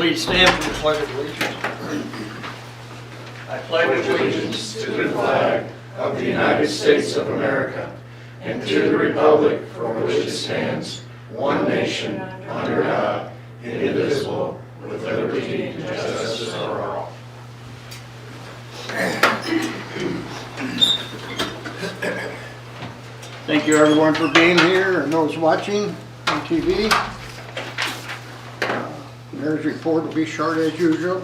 please stand for the pledge of allegiance? I pledge allegiance to the flag of the United States of America and to the republic for which it stands, one nation, under God, indivisible, with liberty and justice for all. Thank you everyone for being here and those watching on TV. Mayor's report will be short as usual.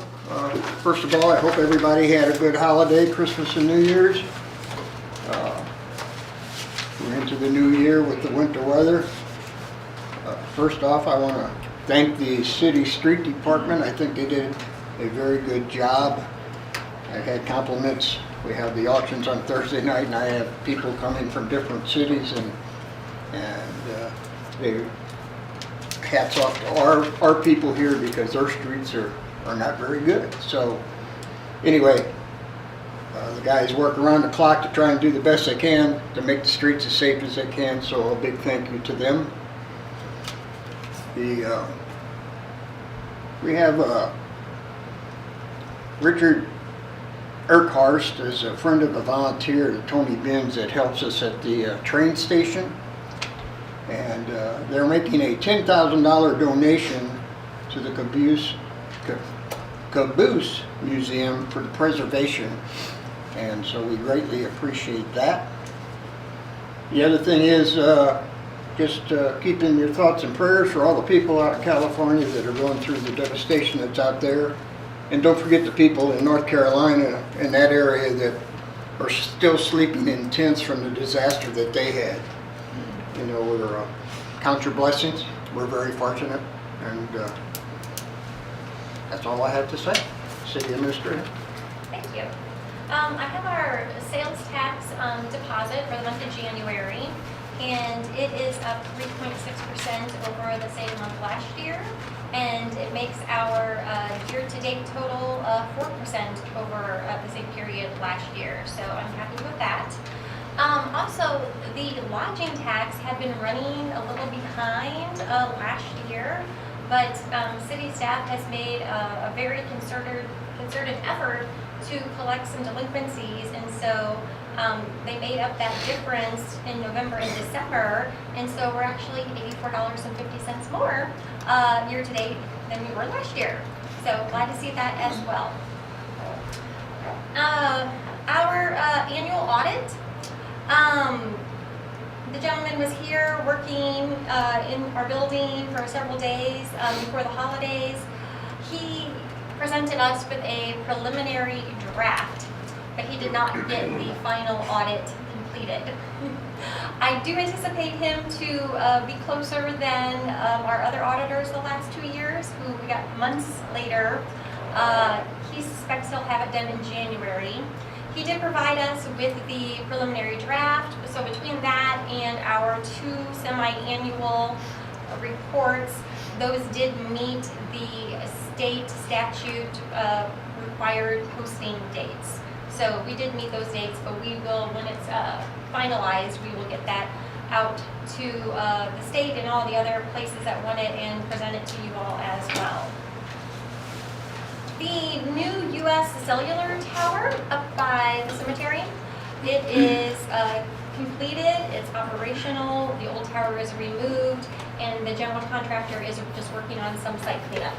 First of all, I hope everybody had a good holiday, Christmas and New Year's. We're into the new year with the winter weather. First off, I want to thank the city street department. I think they did a very good job. I had compliments. We have the auctions on Thursday night, and I have people coming from different cities, and they hats off to our people here because their streets are not very good. So anyway, the guys work around the clock to try and do the best they can to make the streets as safe as they can. So a big thank you to them. We have Richard Urquhart is a friend of a volunteer, Tony Binns, that helps us at the train station. And they're making a $10,000 donation to the Caboose Museum for the preservation. And so we greatly appreciate that. The other thing is just keeping your thoughts and prayers for all the people out in California that are going through the devastation that's out there. And don't forget the people in North Carolina in that area that are still sleeping in tents from the disaster that they had. You know, we're count your blessings. We're very fortunate, and that's all I have to say. City Administrator. Thank you. I have our sales tax deposit for the month of January, and it is up 3.6% over the same month last year, and it makes our year-to-date total 4% over the same period last year. So I'm happy with that. Also, the lodging tax had been running a little behind last year, but city staff has made a very concerted effort to collect some delinquencies, and so they made up that difference in November and December, and so we're actually $84.50 more year to date than we were last year. So glad to see that as well. Our annual audit. The gentleman was here working in our building for several days before the holidays. He presented us with a preliminary draft, but he did not get the final audit completed. I do anticipate him to be closer than our other auditors the last 2 years, who we got months later. He suspects he'll have it done in January. He did provide us with the preliminary draft, so between that and our 2 semi-annual reports, those did meet the state statute required posting dates. So we did meet those dates, but we will, when it's finalized, we will get that out to the state and all the other places that want it and present it to you all as well. The new U.S. cellular tower up by the cemetery, it is completed, it's operational, the old tower is removed, and the general contractor is just working on some site cleanup.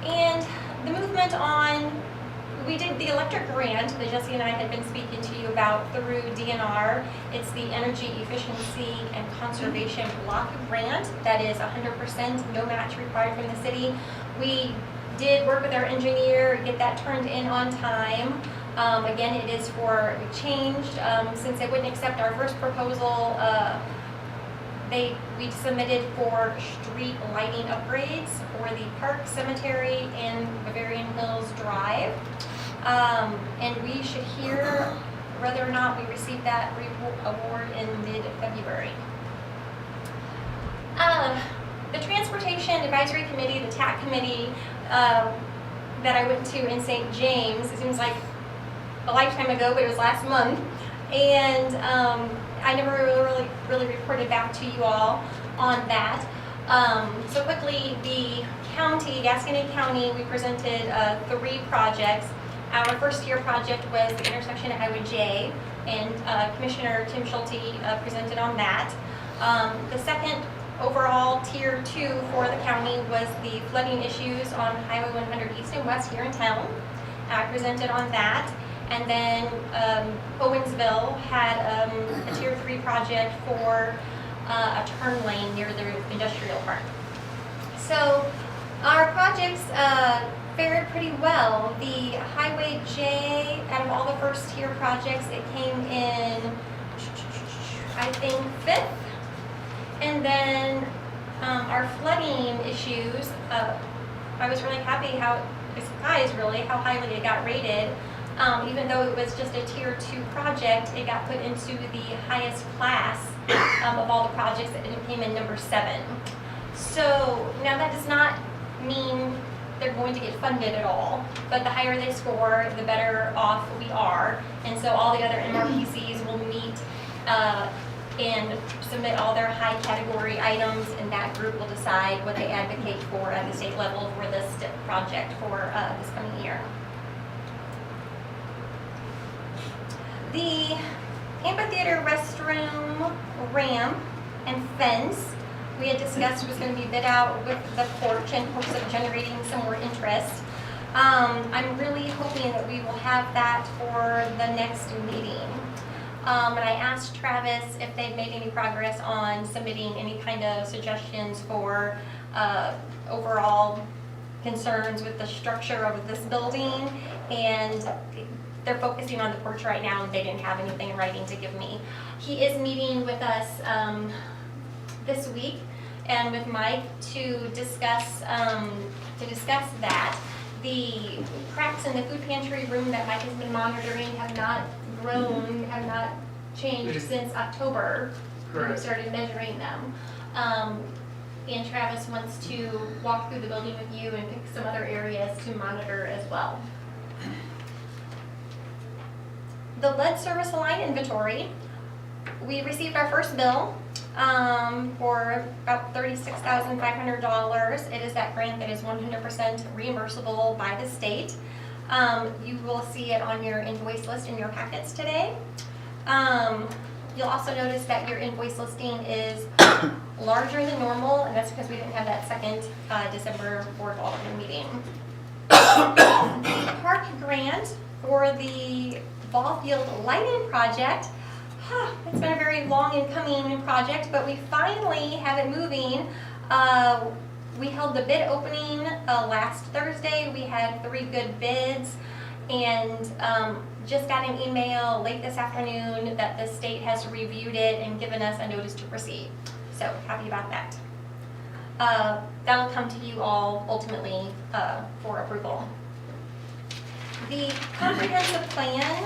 And the movement on, we did the electric grant that Jesse and I had been speaking to you about through DNR. It's the Energy Efficiency and Conservation Block Grant that is 100% no match required from the city. We did work with our engineer, get that turned in on time. Again, it is for, we changed, since they wouldn't accept our first proposal, we submitted for street lighting upgrades for the Park Cemetery and Bavarian Hills Drive. And we should hear whether or not we received that award in mid-February. The Transportation Advisory Committee, the TAC committee that I went to in St. James, it seems like a lifetime ago, but it was last month. And I never really reported back to you all on that. So quickly, the county, Gasconade County, we presented 3 projects. Our first tier project was the intersection at Highway J, and Commissioner Tim Schulte presented on that. The second overall tier 2 for the county was the flooding issues on Highway 100 East and West here in town. I presented on that. And then Owensville had a tier 3 project for a turn lane near the industrial park. So our projects fared pretty well. The Highway J, out of all the first tier projects, it came in, I think, 5th. And then our flooding issues, I was really happy surprised really how highly it got rated. Even though it was just a tier 2 project, it got put into the highest class of all the projects, and it came in number 7. So now that does not mean they're going to get funded at all, but the higher they score, the better off we are. And so all the other MRPCs will meet and submit all their high category items, and that group will decide what they advocate for at the state level for this project for this coming year. The amphitheater restroom ramp and fence we had discussed was going to be bid out with the porch in hopes of generating some more interest. I'm really hoping that we will have that for the next meeting. And I asked Travis if they've made any progress on submitting any kind of suggestions for overall concerns with the structure of this building, and they're focusing on the porch right now, and they didn't have anything in writing to give me. He is meeting with us this week and with Mike to discuss that. The cracks in the food pantry room that Mike has been monitoring have not grown, have not changed since October when we started measuring them. And Travis wants to walk through the building with you and pick some other areas to monitor as well. The lead service line inventory, we received our first bill for about $36,500. It is that grant that is 100% reimbursable by the state. You will see it on your invoice list in your packets today. You'll also notice that your invoice listing is larger than normal, and that's because we didn't have that second December board of Alderman meeting. The park grant for the ball field lighting project, it's been a very long and coming project, but we finally have it moving. We held the bid opening last Thursday. We had 3 good bids, and just got an email late this afternoon that the state has reviewed it and given us a notice to proceed. So happy about that. That'll come to you all ultimately for approval. The comprehensive plan,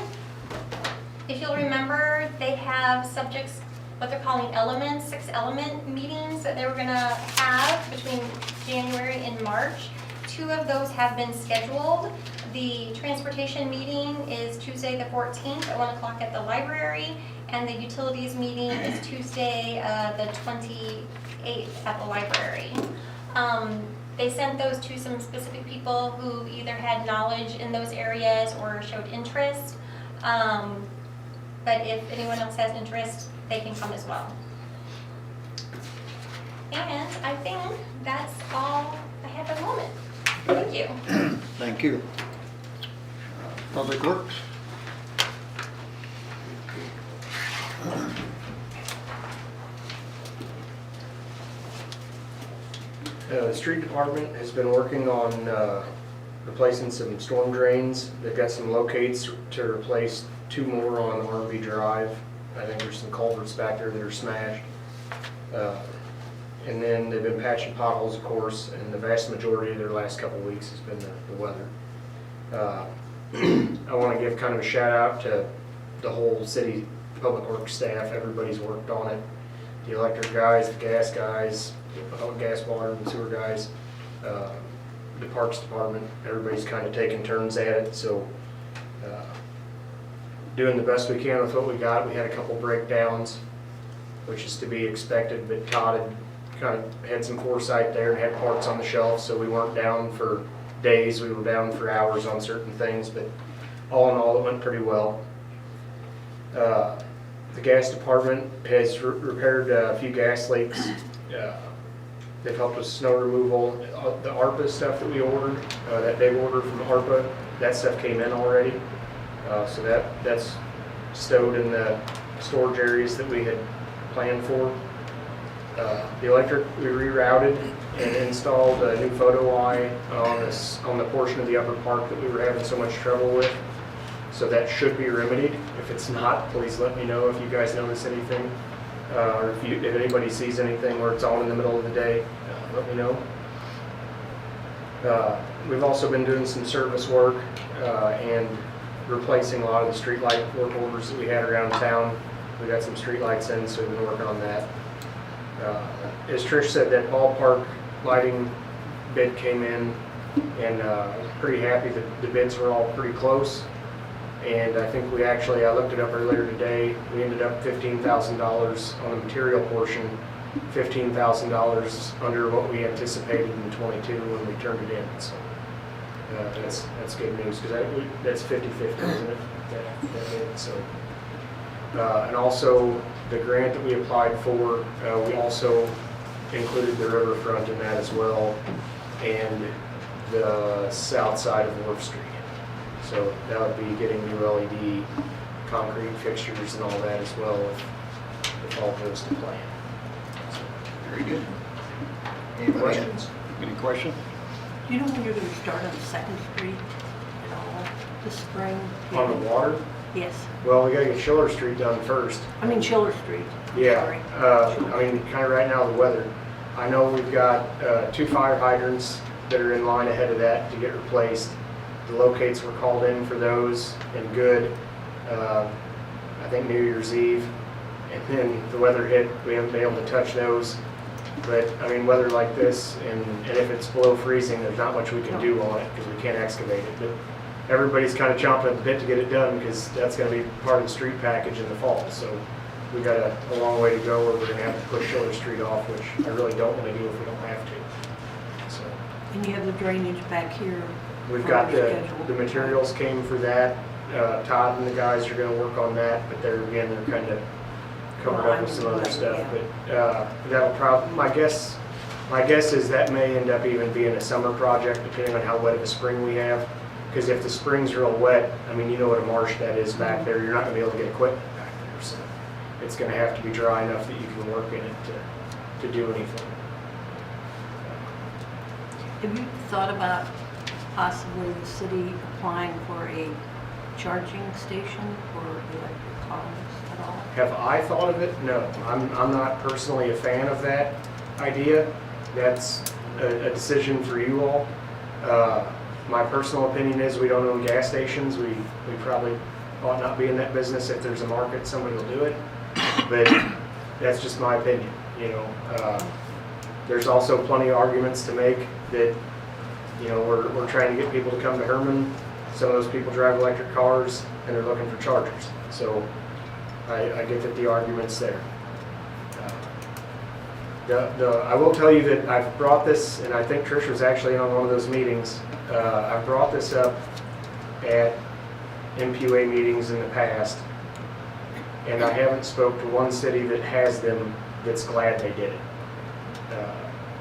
if you'll remember, they have subjects, what they're calling elements, 6 element meetings that they were going to have between January and March. 2 of those have been scheduled. The transportation meeting is Tuesday the 14th at 1 o'clock at the library, and the utilities meeting is Tuesday the 28th at the library. They sent those to some specific people who either had knowledge in those areas or showed interest. But if anyone else has interest, they can come as well. And I think that's all I have at the moment. Thank you. Thank you. Public Works? The street department has been working on replacing some storm drains. They've got some locates to replace 2 more on R&B Drive. I think there's some culverts back there that are smashed. And then they've been patching potholes, of course, and the vast majority of their last couple of weeks has been the weather. I want to give kind of a shout out to the whole city public works staff. Everybody's worked on it. The electric guys, the gas guys, gas, water, and sewer guys, the parks department. Everybody's kind of taking turns at it. So doing the best we can with what we got. We had a couple breakdowns, which is to be expected, but Todd had kind of had some foresight there and had parts on the shelf, so we weren't down for days, we were down for hours on certain things, but all in all, it went pretty well. The gas department has repaired a few gas leaks. They've helped with snow removal. The ARPA stuff that we ordered, that big order from ARPA, that stuff came in already. So that's stowed in the storage areas that we had planned for. The electric, we rerouted and installed a new photo eye on the portion of the upper park that we were having so much trouble with. So that should be remedied. If it's not, please let me know if you guys notice anything. Or if anybody sees anything where it's on in the middle of the day, let me know. We've also been doing some service work and replacing a lot of the street light work orders that we had around town. We got some street lights in, so we've been working on that. As Trish said, that ballpark lighting bid came in, and pretty happy that the bids were all pretty close. And I think I looked it up earlier today, we ended up $15,000 on the material portion, $15,000 under what we anticipated in '22 when we turned it in. So that's good news, because that's 50-50, isn't it? That bid, so. And also, the grant that we applied for, we also included the riverfront in that as well, and the south side of Wharf Street. So that would be getting new LED concrete fixtures and all that as well, if all goes to plan. So, Very good. Anybody? questions? Any questions? Do you know when you're going to start on 2nd Street at all this spring? On the water? Yes. Well, we gotta get Schiller Street done first. I mean Schiller Street. Yeah, Sorry. I mean, kind of right now, the weather. I know we've got 2 fire hydrants that are in line ahead of that to get replaced. The locates were called in for those and good, I think New Year's Eve. And then the weather hit, we haven't been able to touch those. But, I mean, weather like this, and if it's below freezing, there's not much we can do on it because we can't excavate it. But everybody's kind of chomping at the bit to get it done because that's going to be part of the street package in the fall. So we got a long way to go where we're going to have to push Schiller Street off, which I really don't want to do if we don't have to. So And you have the drainage back here. we've for got your the schedule. materials came for that. Todd and the guys are going to work on that, but they're kind of covered up with some other stuff. But that'll probably, my guess is that may end up even being a summer project, depending on how wet of a spring we have. Because if the spring's real wet, I mean, you know what a marsh that is back there, you're not going to be able to get equipment back there. So it's going to have to be dry enough that you can work in it to do anything. Have you thought about possibly the city applying for a charging station for electric cars at all? Have I thought of it? No. I'm not personally a fan of that idea. That's a decision for you all. My personal opinion is we don't own gas stations. We probably ought not be in that business. If there's a market, somebody will do it. But that's just my opinion. You know, there's also plenty of arguments to make that, you know, we're trying to get people to come to Hermann. Some of those people drive electric cars and they're looking for chargers. So I get that the argument's there. I will tell you that I've brought this, and I think Trish was actually on one of those meetings. I've brought this up at MPUA meetings in the past, and I haven't spoke to one city that has them that's glad they did it.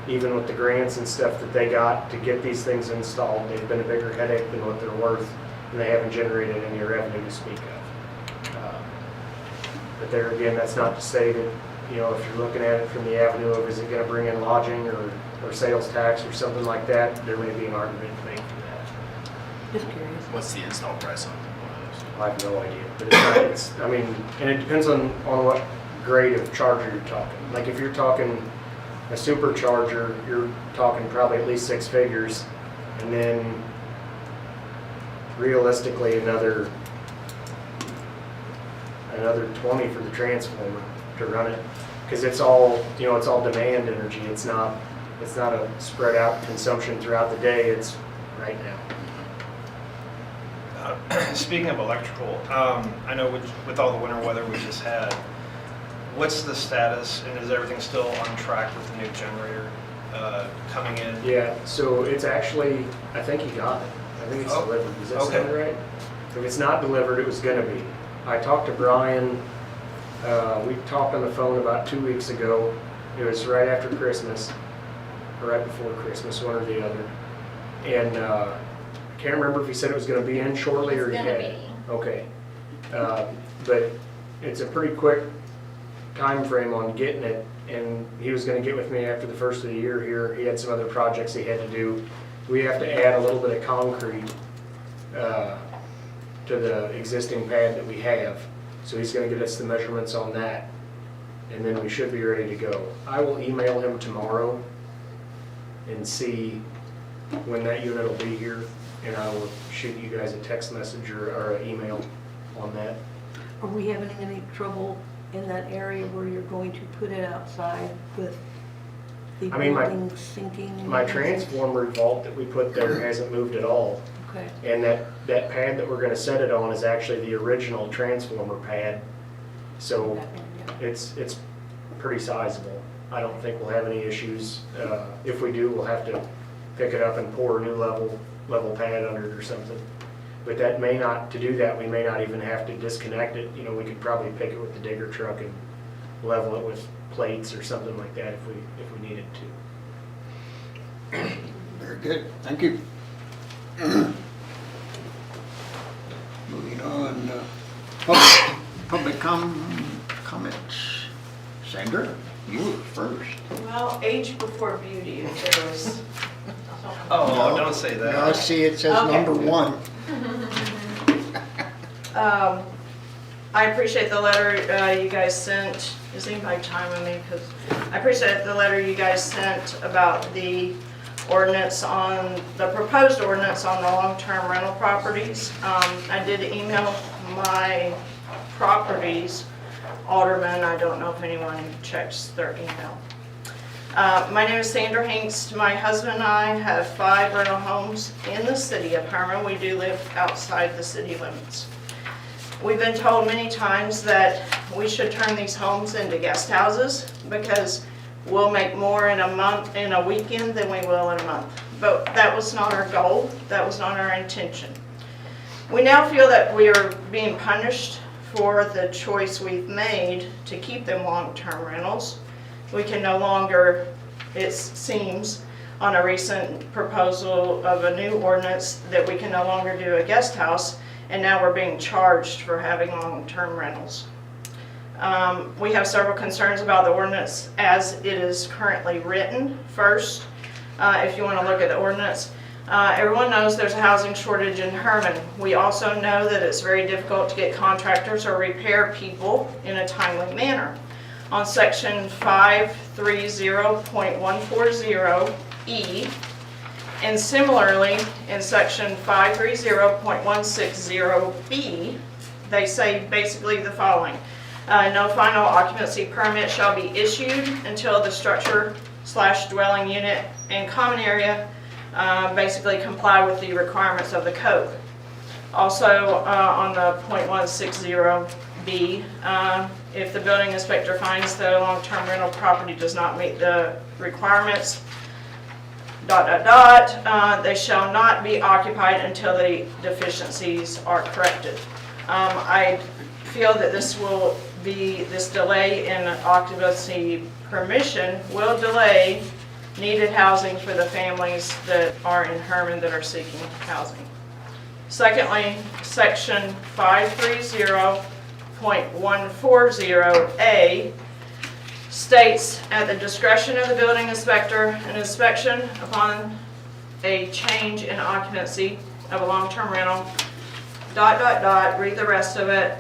Even with the grants and stuff that they got to get these things installed, they've been a bigger headache than what they're worth, and they haven't generated any revenue to speak of. But there again, that's not to say that, you know, if you're looking at it from the avenue of is it going to bring in lodging or sales tax or something like that, there may be an argument to make for that. Just curious. What's the install price on one of those? I have no idea. But I mean, and it depends on what grade of charger you're talking. Like if you're talking a supercharger, you're talking probably at least 6 figures, and then realistically another 20 for the transformer to run it, because it's all, you know, it's all demand energy. It's not a spread out consumption throughout the day. It's right now. Speaking of electrical, I know with all the winter weather we just had, what's the status, and is everything still on track with the new generator coming in? Yeah, so it's actually, I think he got it. I think it's Oh, delivered. Does that okay. sound right? If it's not delivered, it was gonna be. I talked to Brian, we talked on the phone about 2 weeks ago. It was right after Christmas, or right before Christmas, one or the other. And I can't remember if he said it was gonna be in shortly or It's he gonna had. be. Okay. But it's a pretty quick time frame on getting it, and he was gonna get with me after the first of the year here. He had some other projects he had to do. We have to add a little bit of concrete to the existing pad that we have. So he's gonna get us the measurements on that, and then we should be ready to go. I will email him tomorrow and see when that unit will be here, and I will shoot you guys a text message or an email on that. Are we having any trouble in that area where you're going to put it outside with the I mean, building sinking? My transformer vault that we put there hasn't moved at all. Okay. And that pad that we're gonna set it on is actually the original transformer pad. So That one, yeah. it's pretty sizable. I don't think we'll have any issues. If we do, we'll have to pick it up and pour a new level pad under it or something. But that may not, to do that, we may not even have to disconnect it. You know, we could probably pick it with the digger truck and level it with plates or something like that if we needed to. Very good, thank you. Moving on, public comments. Sandra, you were first. Well, age before beauty, if there was. Oh, No. don't say that. No, I see it says Okay. number one. I appreciate the letter you guys sent. Is anybody timing me? Because I appreciate the letter you guys sent about the ordinance on, the proposed ordinance on the long-term rental properties. I did email my properties alderman. I don't know if anyone checks their email. My name is Sandra Hengst. My husband and I have 5 rental homes in the city of Hermann. We do live outside the city limits. We've been told many times that we should turn these homes into guest houses because we'll make more in a weekend than we will in a month. But that was not our goal. That was not our intention. We now feel that we are being punished for the choice we've made to keep them long-term rentals. We can no longer, it seems, on a recent proposal of a new ordinance, that we can no longer do a guest house, and now we're being charged for having long-term rentals. We have several concerns about the ordinance as it is currently written. First, if you want to look at the ordinance, everyone knows there's a housing shortage in Hermann. We also know that it's very difficult to get contractors or repair people in a timely manner. On section 530.140E, and similarly in section 530.160B, they say basically the following. No final occupancy permit shall be issued until the structure/dwelling unit and common area basically comply with the requirements of the code. Also on the .160B, if the building inspector finds the long-term rental property does not meet the requirements, ... they shall not be occupied until the deficiencies are corrected. I feel that this delay in occupancy permission will delay needed housing for the families that are in Hermann that are seeking housing. Secondly, section 530.140A states, at the discretion of the building inspector, an inspection upon a change in occupancy of a long-term rental, ... read the rest of it,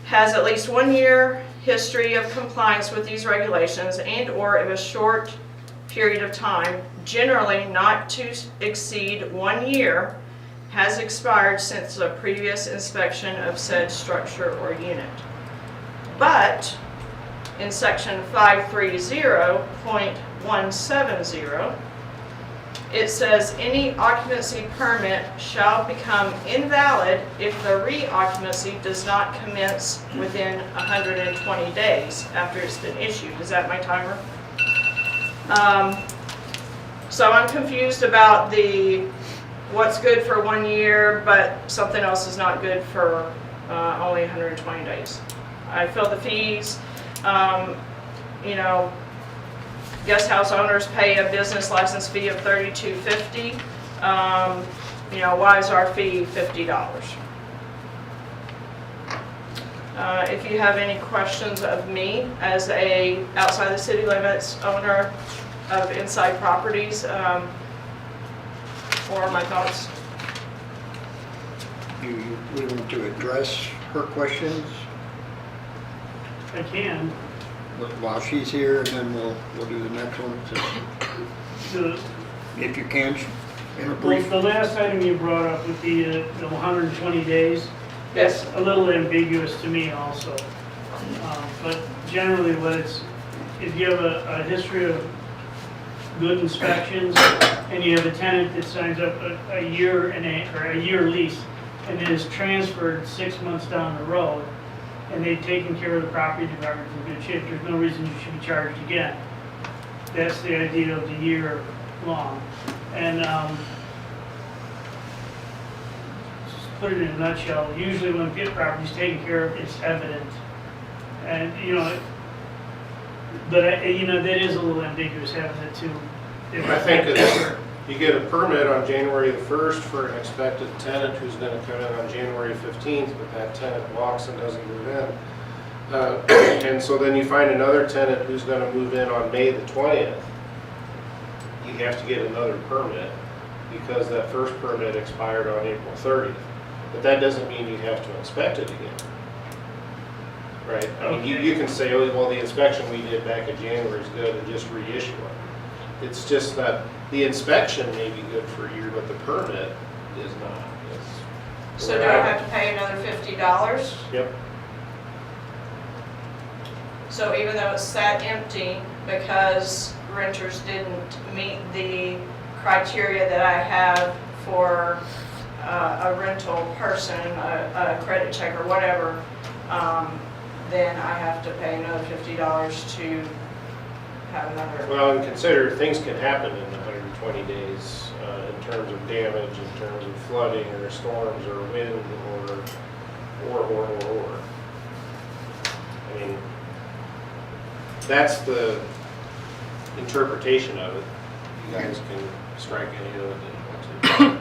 has at least 1 year history of compliance with these regulations and or of a short period of time, generally not to exceed 1 year, has expired since a previous inspection of said structure or unit. But in section 530.170, it says any occupancy permit shall become invalid if the re-occupancy does not commence within 120 days after it's been issued. Is that my timer? So I'm confused about what's good for 1 year, but something else is not good for only 120 days. I filled the fees. You know, guest house owners pay a business license fee of $32.50. You know, why is our fee $50? If you have any questions of me as a outside the city limits owner of inside properties, or my thoughts. You want to address her questions I can. while she's here, and then we'll do the next one, The, if you can, in a well, brief. the last item you brought up would be the 120 days. Yes. That's a little ambiguous to me also. But generally what if you have a history of good inspections and you have a tenant that signs up a year or a year lease and then is transferred 6 months down the road and they've taken care of the property, the property's in good shape, there's no reason you should be charged again. That's the idea of the year long. And just put it in a nutshell, usually when pit property's taken care of, it's evident. And, you know, but, you know, that is a little ambiguous having the two. I think it's, you get a permit on January the 1st for an expected tenant who's going to come in on January 15th, but that tenant walks and doesn't move in. And so then you find another tenant who's going to move in on May the 20th. You have to get another permit because that first permit expired on April 30th. But that doesn't mean you have to inspect it again. Right? I mean, you can say, oh, well, the inspection we did back in January is good and just reissue it. It's just that the inspection may be good for a year, but the permit is not. So do I have to pay another $50? Yep. So even though it's sat empty because renters didn't meet the criteria that I have for a rental person, a credit check or whatever, then I have to pay another $50 to have another. Well, and consider things can happen in 120 days in terms of damage, in terms of flooding or storms or wind or. I mean, that's the interpretation of it. You guys can strike any of it that you want to.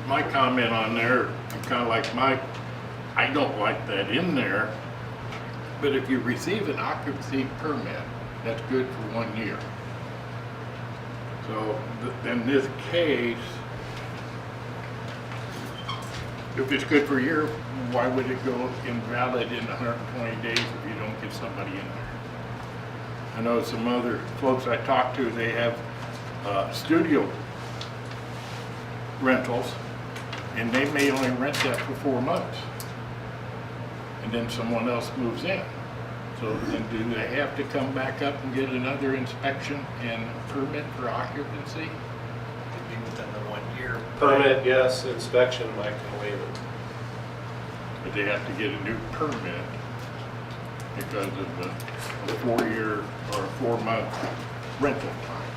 My comment on there, I'm kind of like Mike, I don't like that in there, but if you receive an occupancy permit, that's good for 1 year. So in this case, if it's good for a year, why would it go invalid in 120 days if you don't get somebody in there? I know some other folks I talked to, they have studio rentals, and they may only rent that for 4 months. And then someone else moves in. So then do they have to come back up and get another inspection and permit for occupancy? Could be within the 1 year. Permit, yes. Inspection, Mike can waive it. But they have to get a new permit because of the 4-year or 4-month rental time.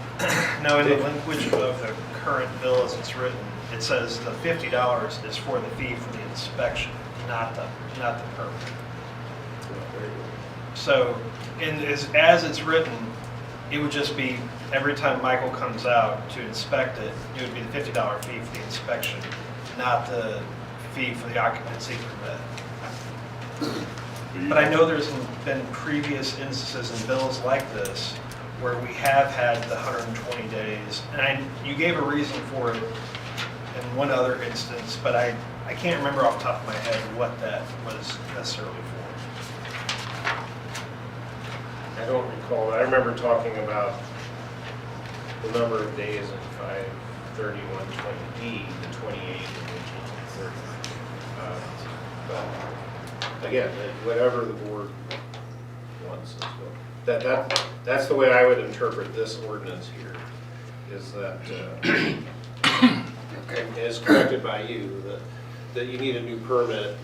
Now, in the language of the current bill as it's written, it says the $50 is for the fee for the inspection, not the permit. So, as it's written, it would just be every time Michael comes out to inspect it, it would be the $50 fee for the inspection, not the fee for the occupancy permit. But I know there's been previous instances in bills like this where we have had the 120 days, and you gave a reason for it in one other instance, but I can't remember off the top of my head what that was necessarily for. I don't recall. I remember talking about the number of days in 53120D, the 28 and 30. But again, whatever the board wants. That's the way I would interpret this ordinance here. is that, Okay. as corrected by you, that you need a new permit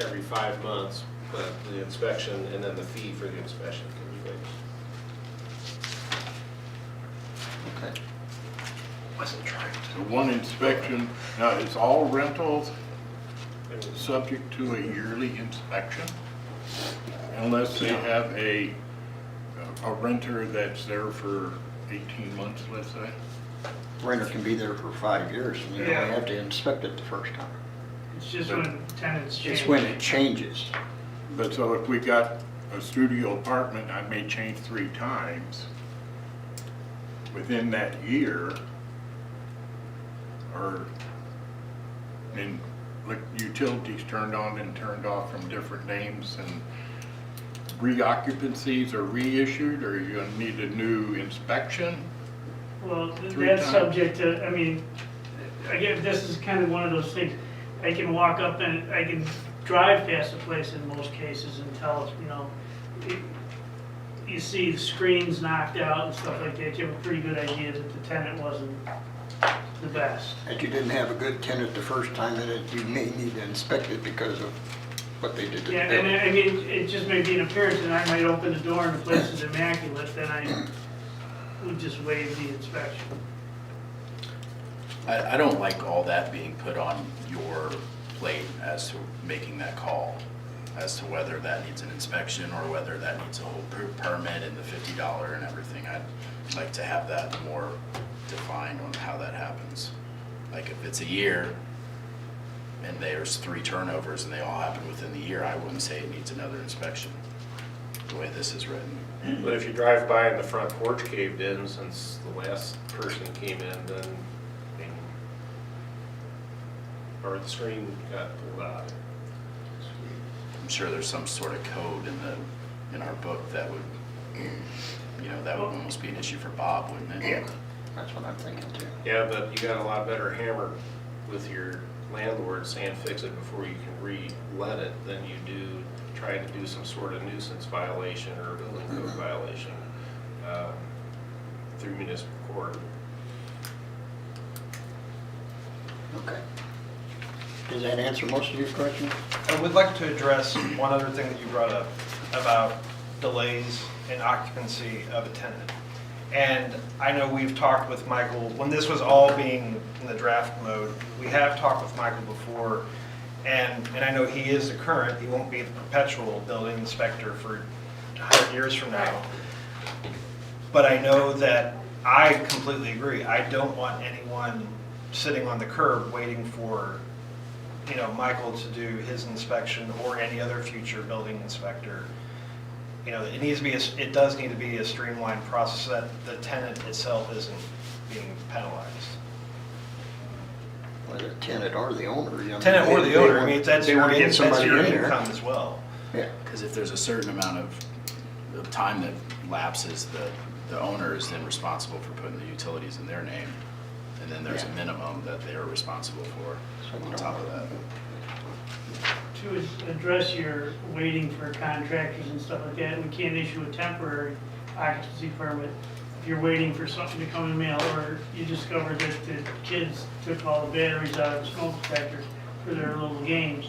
every 5 months, but the inspection and then the fee for the inspection can be waived. Okay. Wasn't trying to. So one inspection, now is all rentals subject to a yearly inspection? Unless they have a renter that's there for 18 months, let's say? Renter can be there for 5 years, and you only Yeah. have to inspect it the first time. It's just when tenants change. It's when it changes. But so if we got a studio apartment, I may change 3 times within that year, or, and like utilities turned on and turned off from different names, and reoccupancies are reissued, or you're gonna need a new inspection? Well, 3 that's times. subject to, I mean, again, this is kind of one of those things. I can walk up and I can drive past the place in most cases and tell, you know, you see the screens knocked out and stuff like that. You have a pretty good idea that the tenant wasn't the best. If you didn't have a good tenant the first time in it, you may need to inspect it because of what they did to the Yeah, building. and I mean, it just may be an appearance and I might open the door and the place is immaculate, then I would just waive the inspection. I don't like all that being put on your plate as to making that call, as to whether that needs an inspection or whether that needs a whole permit and the $50 and everything. I'd like to have that more defined on how that happens. Like if it's a year and there's 3 turnovers and they all happen within the year, I wouldn't say it needs another inspection, the way this is written. But if you drive by and the front porch caved in since the last person came in, then, I mean, or the screen got pulled out. I'm sure there's some sort of code in our book that would, you know, that would almost be an issue for Bob, wouldn't it? Yeah, that's what I'm thinking too. Yeah, but you got a lot better hammer with your landlord saying fix it before you can re-let it than you do trying to do some sort of nuisance violation or building code violation through municipal court. Okay. Does that answer most of your questions? I would like to address one other thing that you brought up about delays in occupancy of a tenant. And I know we've talked with Michael, when this was all being in the draft mode, we have talked with Michael before, and I know he is the current, he won't be the perpetual building inspector for 100 years from now. But I know that I completely agree. I don't want anyone sitting on the curb waiting for, you know, Michael to do his inspection or any other future building inspector. You know, it needs to be, it does need to be a streamlined process so that the tenant itself isn't being penalized. Whether tenant or the owner. You know, Tenant or the owner, I mean, that's they your want to get somebody in there. income as well. Yeah. Because if there's a certain amount of time that lapses, the owner is then responsible for putting the utilities in their name. And then there's a minimum that they are responsible for on top of that. To address your waiting for contractors and stuff like that, we can't issue a temporary occupancy permit if you're waiting for something to come in the mail, or you discover that the kids took all the batteries out of the smoke detectors for their little games,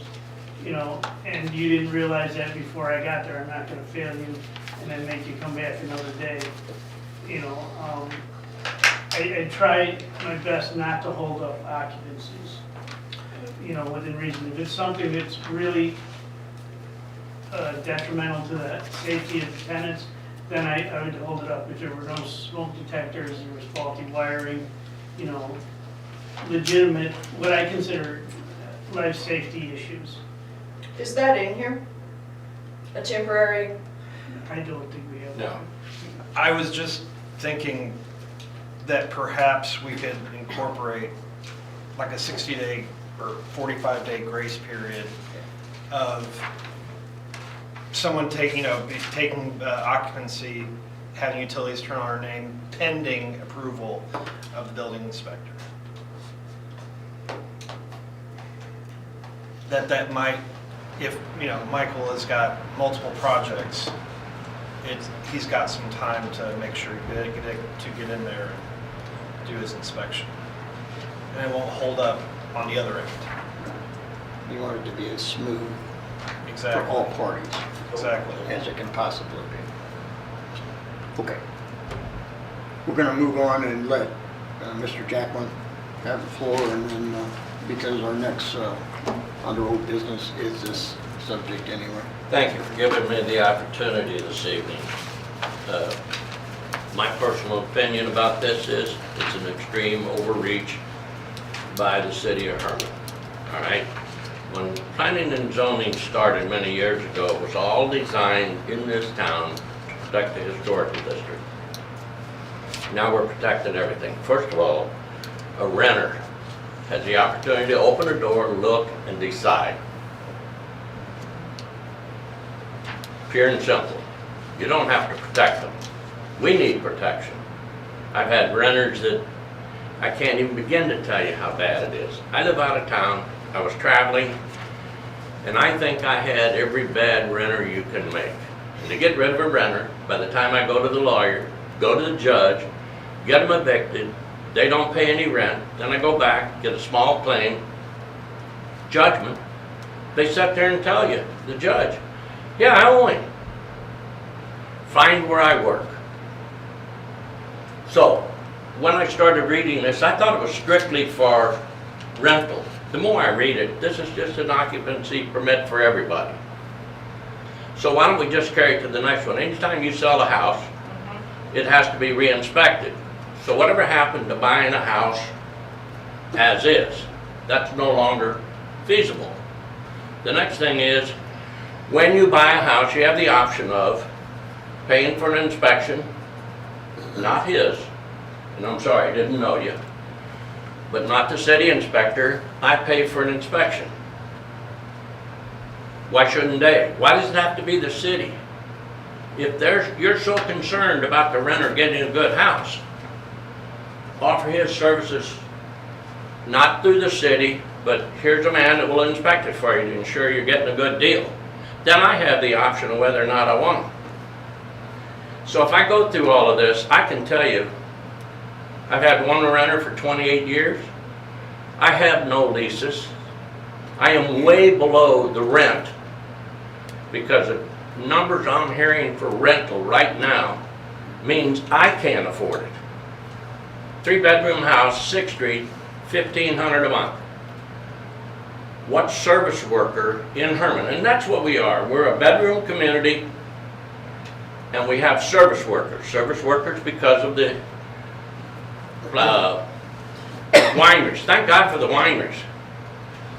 you know, and you didn't realize that before I got there. I'm not gonna fail you and then make you come back another day, you know. I try my best not to hold up occupancies, you know, within reason. If it's something that's really detrimental to the safety of the tenants, then I would hold it up. If there were no smoke detectors, there was faulty wiring, you know, legitimate, what I consider life safety issues. Is that in here? A temporary? I don't think we have No. one. I was just thinking that perhaps we could incorporate like a 60-day or 45-day grace period of someone taking occupancy, having utilities turn on our name pending approval of the building inspector. That might, if, you know, Michael has got multiple projects, he's got some time to make sure to get in there and do his inspection. And it won't hold up on the other end. You want it to be as smooth for Exactly. all parties Exactly. as it can possibly be. Okay. We're gonna move on and let Mr. Jacklin have the floor, and then, because our next under old business is this subject anyway. Thank you for giving me the opportunity this evening. My personal opinion about this is it's an extreme overreach by the city of Hermann. All right? When planning and zoning started many years ago, it was all designed in this town to protect the historical district. Now we're protecting everything. First of all, a renter has the opportunity to open a door, look, and decide. Pure and simple. You don't have to protect them. We need protection. I've had renters that I can't even begin to tell you how bad it is. I live out of town. I was traveling, and I think I had every bad renter you can make. And to get rid of a renter, by the time I go to the lawyer, go to the judge, get them evicted, they don't pay any rent, then I go back, get a small claim, judgment. They sit there and tell you, the judge, yeah, I owe him. Find where I work. So, when I started reading this, I thought it was strictly for rental. The more I read it, this is just an occupancy permit for everybody. So why don't we just carry it to the next one? Anytime you sell a house, it has to be re-inspected. So whatever happened to buying a house as is, that's no longer feasible. The next thing is, when you buy a house, you have the option of paying for an inspection, not his, and I'm sorry, I didn't know you, but not the city inspector. I pay for an inspection. Why shouldn't they? Why does it have to be the city? If you're so concerned about the renter getting a good house, offer his services not through the city, but here's a man that will inspect it for you to ensure you're getting a good deal. Then I have the option of whether or not I want it. So if I go through all of this, I can tell you, I've had one renter for 28 years. I have no leases. I am way below the rent because the numbers I'm hearing for rental right now means I can't afford it. 3-bedroom house, 6th Street, $1,500 a month. What service worker in Hermann? And that's what we are. We're a bedroom community, and we have service workers. Service workers because of the wineries. Thank God for the wineries.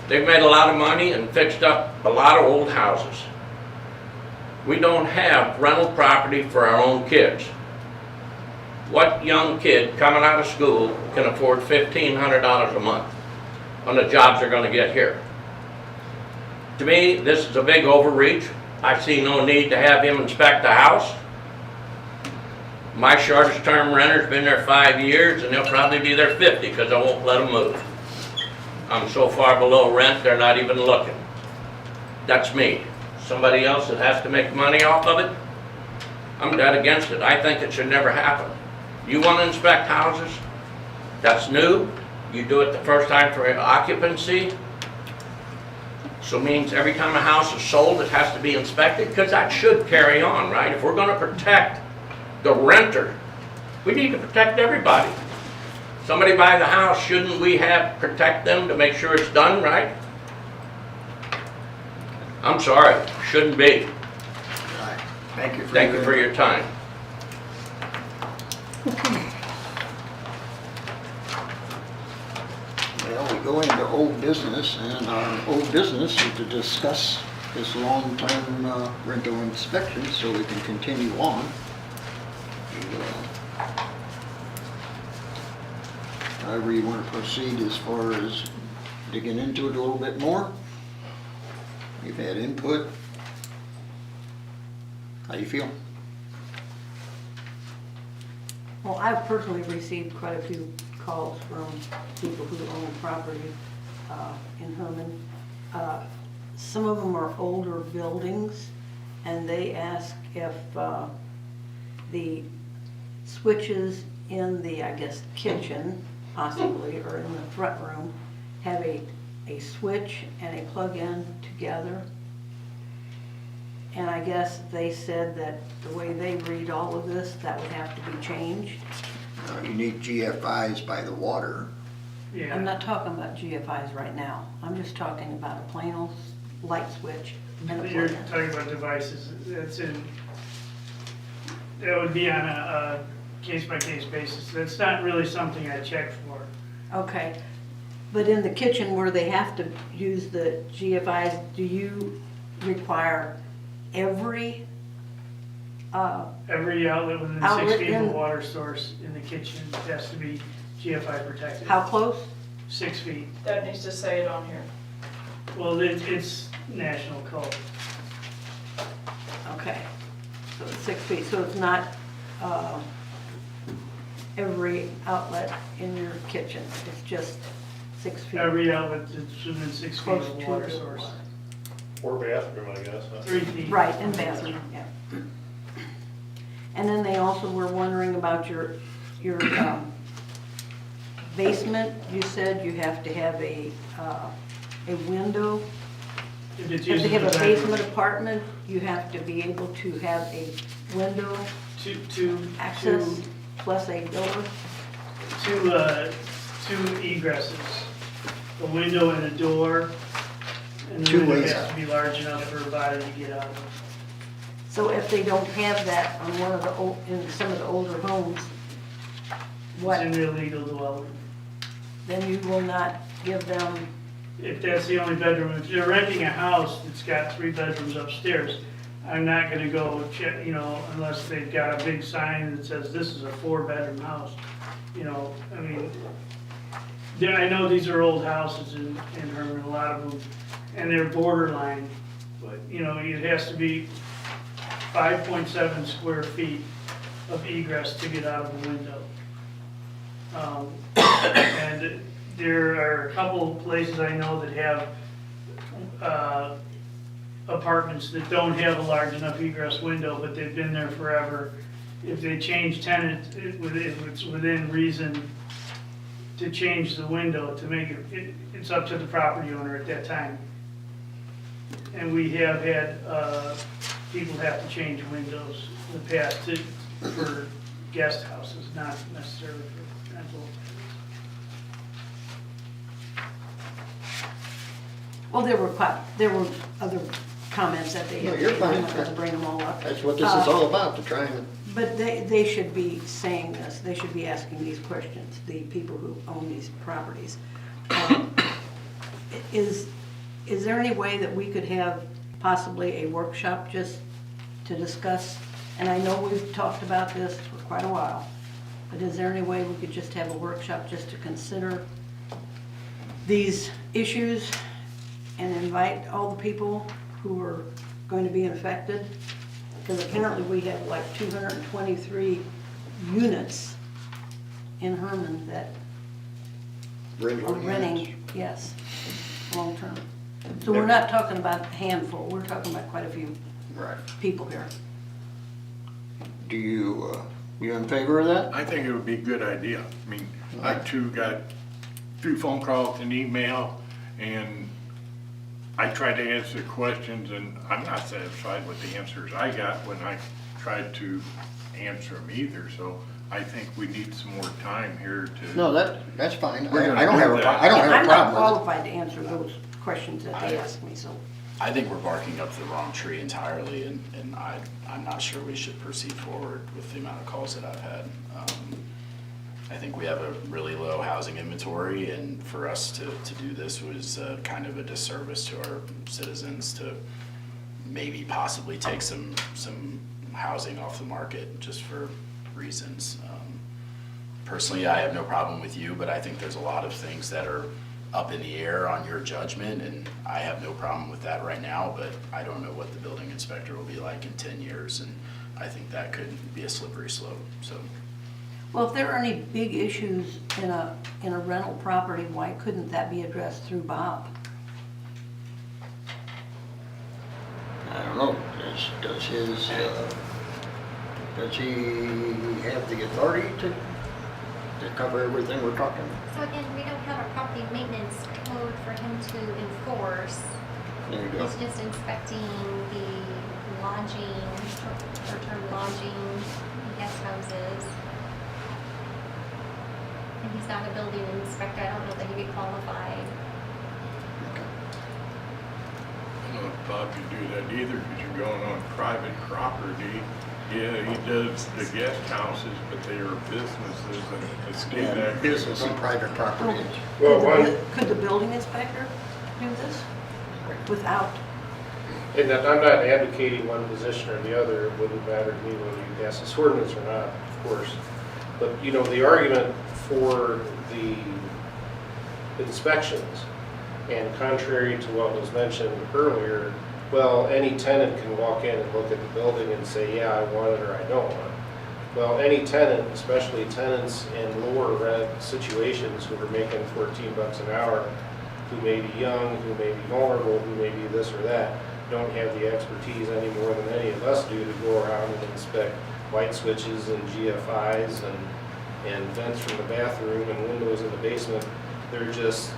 They've made a lot of money and fixed up a lot of old houses. We don't have rental property for our own kids. What young kid coming out of school can afford $1,500 a month on the jobs they're going to get here? To me, this is a big overreach. I see no need to have him inspect the house. My shortest term renter's been there 5 years, and they'll probably be there 50 because I won't let them move. I'm so far below rent, they're not even looking. That's me. Somebody else that has to make money off of it, I'm dead against it. I think it should never happen. You want to inspect houses? That's new. You do it the first time for occupancy. So it means every time a house is sold, it has to be inspected, because that should carry on, right? If we're going to protect the renter, we need to protect everybody. Somebody buy the house, shouldn't we protect them to make sure it's done right? I'm sorry, shouldn't be. All right. Thank you For your time. Well, we go into old business, and our old business is to discuss this long-term rental inspection so we can continue on. However you want to proceed as far as digging into it a little bit more. You've had input. How you feel? Well, I've personally received quite a few calls from people who own property in Hermann. Some of them are older buildings, and they ask if the switches in the, I guess, kitchen possibly, or in the front room, have a switch and a plug-in together. And I guess they said that the way they read all of this, that would have to be changed. You need GFIs by the water. I'm Yeah, not talking about GFIs right now. I'm just talking about a plain old light switch and a you're plug-in. talking about devices, that would be on a case-by-case basis. That's not really something I check for. Okay, but in the kitchen where they have to use the GFIs, do you require every, Every outlet within 6 Outlet feet of in- a water source in the kitchen has to be GFI protected. how close? 6 feet. That needs to say it on here. Well, it's national code. Okay, so it's 6 feet, so it's not every outlet in your kitchen, it's just 6 feet. Every outlet that's within 6 feet Close of to a water the source. water. Or bathroom, I guess, huh? 3 feet. Right, and bathroom, yeah. And then they also were wondering about your basement. You said you have to have a window. If it's If used they as have a bedroom. basement apartment, you have to be able to have a window Two access plus a door. two egresses, a window and a door, and the Two window ways has out. to be large enough for a body to get out of. So if they don't have that on one of the, in some of the older homes, what, It's an illegal dwelling. then you will not give them, If that's the only bedroom, if you're renting a house that's got 3 bedrooms upstairs, I'm not gonna go check, unless they've got a big sign that says this is a 4-bedroom house. I mean, I know these are old houses in Hermann, a lot of them, and they're borderline, but, it has to be 5.7 square feet of egress to get out of the window. And there are a couple of places I know that have apartments that don't have a large enough egress window, but they've been there forever. If they change tenant, if it's within reason to change the window, to make it's up to the property owner at that time. And we have had people have to change windows in the past for guest houses, not necessarily for rental. well, there were other comments that they No, had. you're made. I'm fine. not gonna bring them all up. That's what this is all about, to try and, But they should be saying this, they should be asking these questions, the people who own these properties. Is there any way that we could have possibly a workshop just to discuss? And I know we've talked about this for quite a while, but is there any way we could just have a workshop just to consider these issues and invite all the people who are going to be affected? Because apparently we have like 223 units in Hermann that are rental units. renting, yes, long term. So we're not talking about a handful, we're talking about quite a few Right. people here. Do you in favor of that? I think it would be a good idea. I mean, I too got through phone calls and email, and I tried to answer questions, and I'm not satisfied with the answers I got when I tried to answer them either, so I think we need some more time here to. No, that's fine. We're gonna I don't do have a, that. I don't have I'm a not problem with qualified to answer those questions that they I- ask me, so. I think we're barking up the wrong tree entirely, and I'm not sure we should proceed forward with the amount of calls that I've had. I think we have a really low housing inventory, and for us to do this was kind of a disservice to our citizens to maybe possibly take some housing off the market just for reasons. Personally, I have no problem with you, but I think there's a lot of things that are up in the air on your judgment, and I have no problem with that right now, but I don't know what the building inspector will be like in 10 years, and I think that could be a slippery slope, so. Well, if there are any big issues in a rental property, why couldn't that be addressed through Bob? I don't know, does he have the authority to to cover everything we're talking about. So again, we don't have a property maintenance code for him to enforce. There you go. He's just inspecting the lodging, short-term lodging, guest houses. And he's not a building inspector, I don't know that he'd be qualified. I don't know if Bob can do that either, because you're going on private property. Yeah, he does the guest houses, but they are businesses and it's stay Yeah, back. business and private property. Well, one, Could the building inspector do this without? and that I'm not advocating one position or the other, it wouldn't matter to me whether you pass this ordinance or not, of course. But, you know, the argument for the inspections, and contrary to what was mentioned earlier, well, any tenant can walk in and look at the building and say, yeah, I want it or I don't want it. Well, any tenant, especially tenants in lower rent situations who are making $14 an hour, who may be young, who may be vulnerable, who may be this or that, don't have the expertise any more than any of us do to go around and inspect light switches and GFIs and vents from the bathroom and windows in the basement. They're just,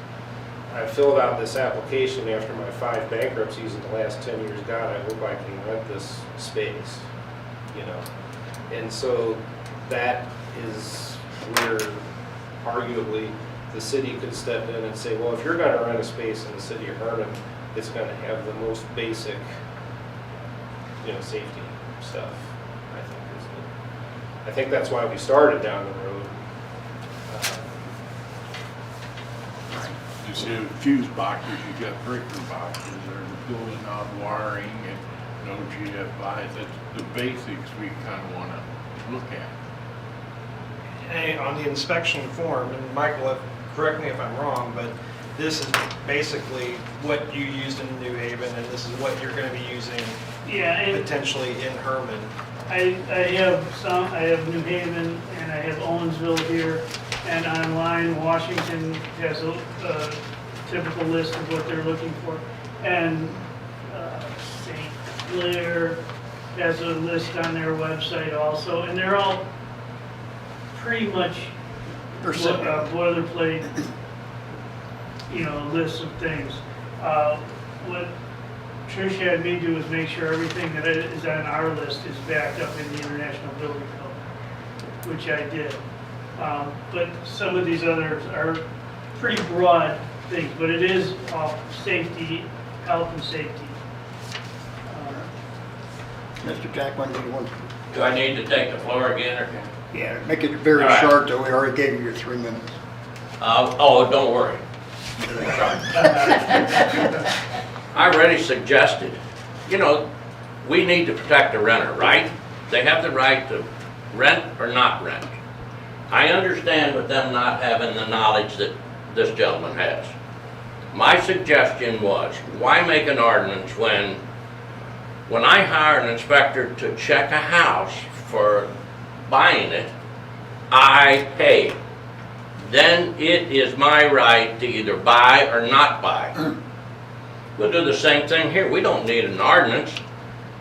I filled out this application after my 5 bankruptcies in the last 10 years. God, I hope I can rent this space, you know? And so that is where arguably the city could step in and say, well, if you're gonna rent a space in the city of Hermann, it's gonna have the most basic, you know, safety stuff, I think that's why we started down the road. You see, fuse boxes, you got breaker boxes, or the building out wiring and no GFIs. That's the basics we kind of want to look at. Hey, on the inspection form, and Michael, correct me if I'm wrong, but this is basically what you used in New Haven, and this is what you're going to be using Yeah, and potentially in Hermann. I have New Haven and I have Owensville here, and online, Washington has a typical list of what they're looking for. And St. Clair has a list on their website also, and they're all pretty much boilerplate, you know, lists of things. What Trish had me do is make sure everything that is on our list is backed up in the International Building Code, which I did. But some of these others are pretty broad things, but it is all safety, health and safety. Mr. Jacklin, do you want? Do I need to take the floor again, or? Yeah, make it very All right. short, though. We already gave you your 3 minutes. Oh, don't worry. I already suggested, you know, we need to protect the renter, right? They have the right to rent or not rent. I understand with them not having the knowledge that this gentleman has. My suggestion was, why make an ordinance when I hire an inspector to check a house for buying it, I pay. Then it is my right to either buy or not buy. We'll do the same thing here. We don't need an ordinance.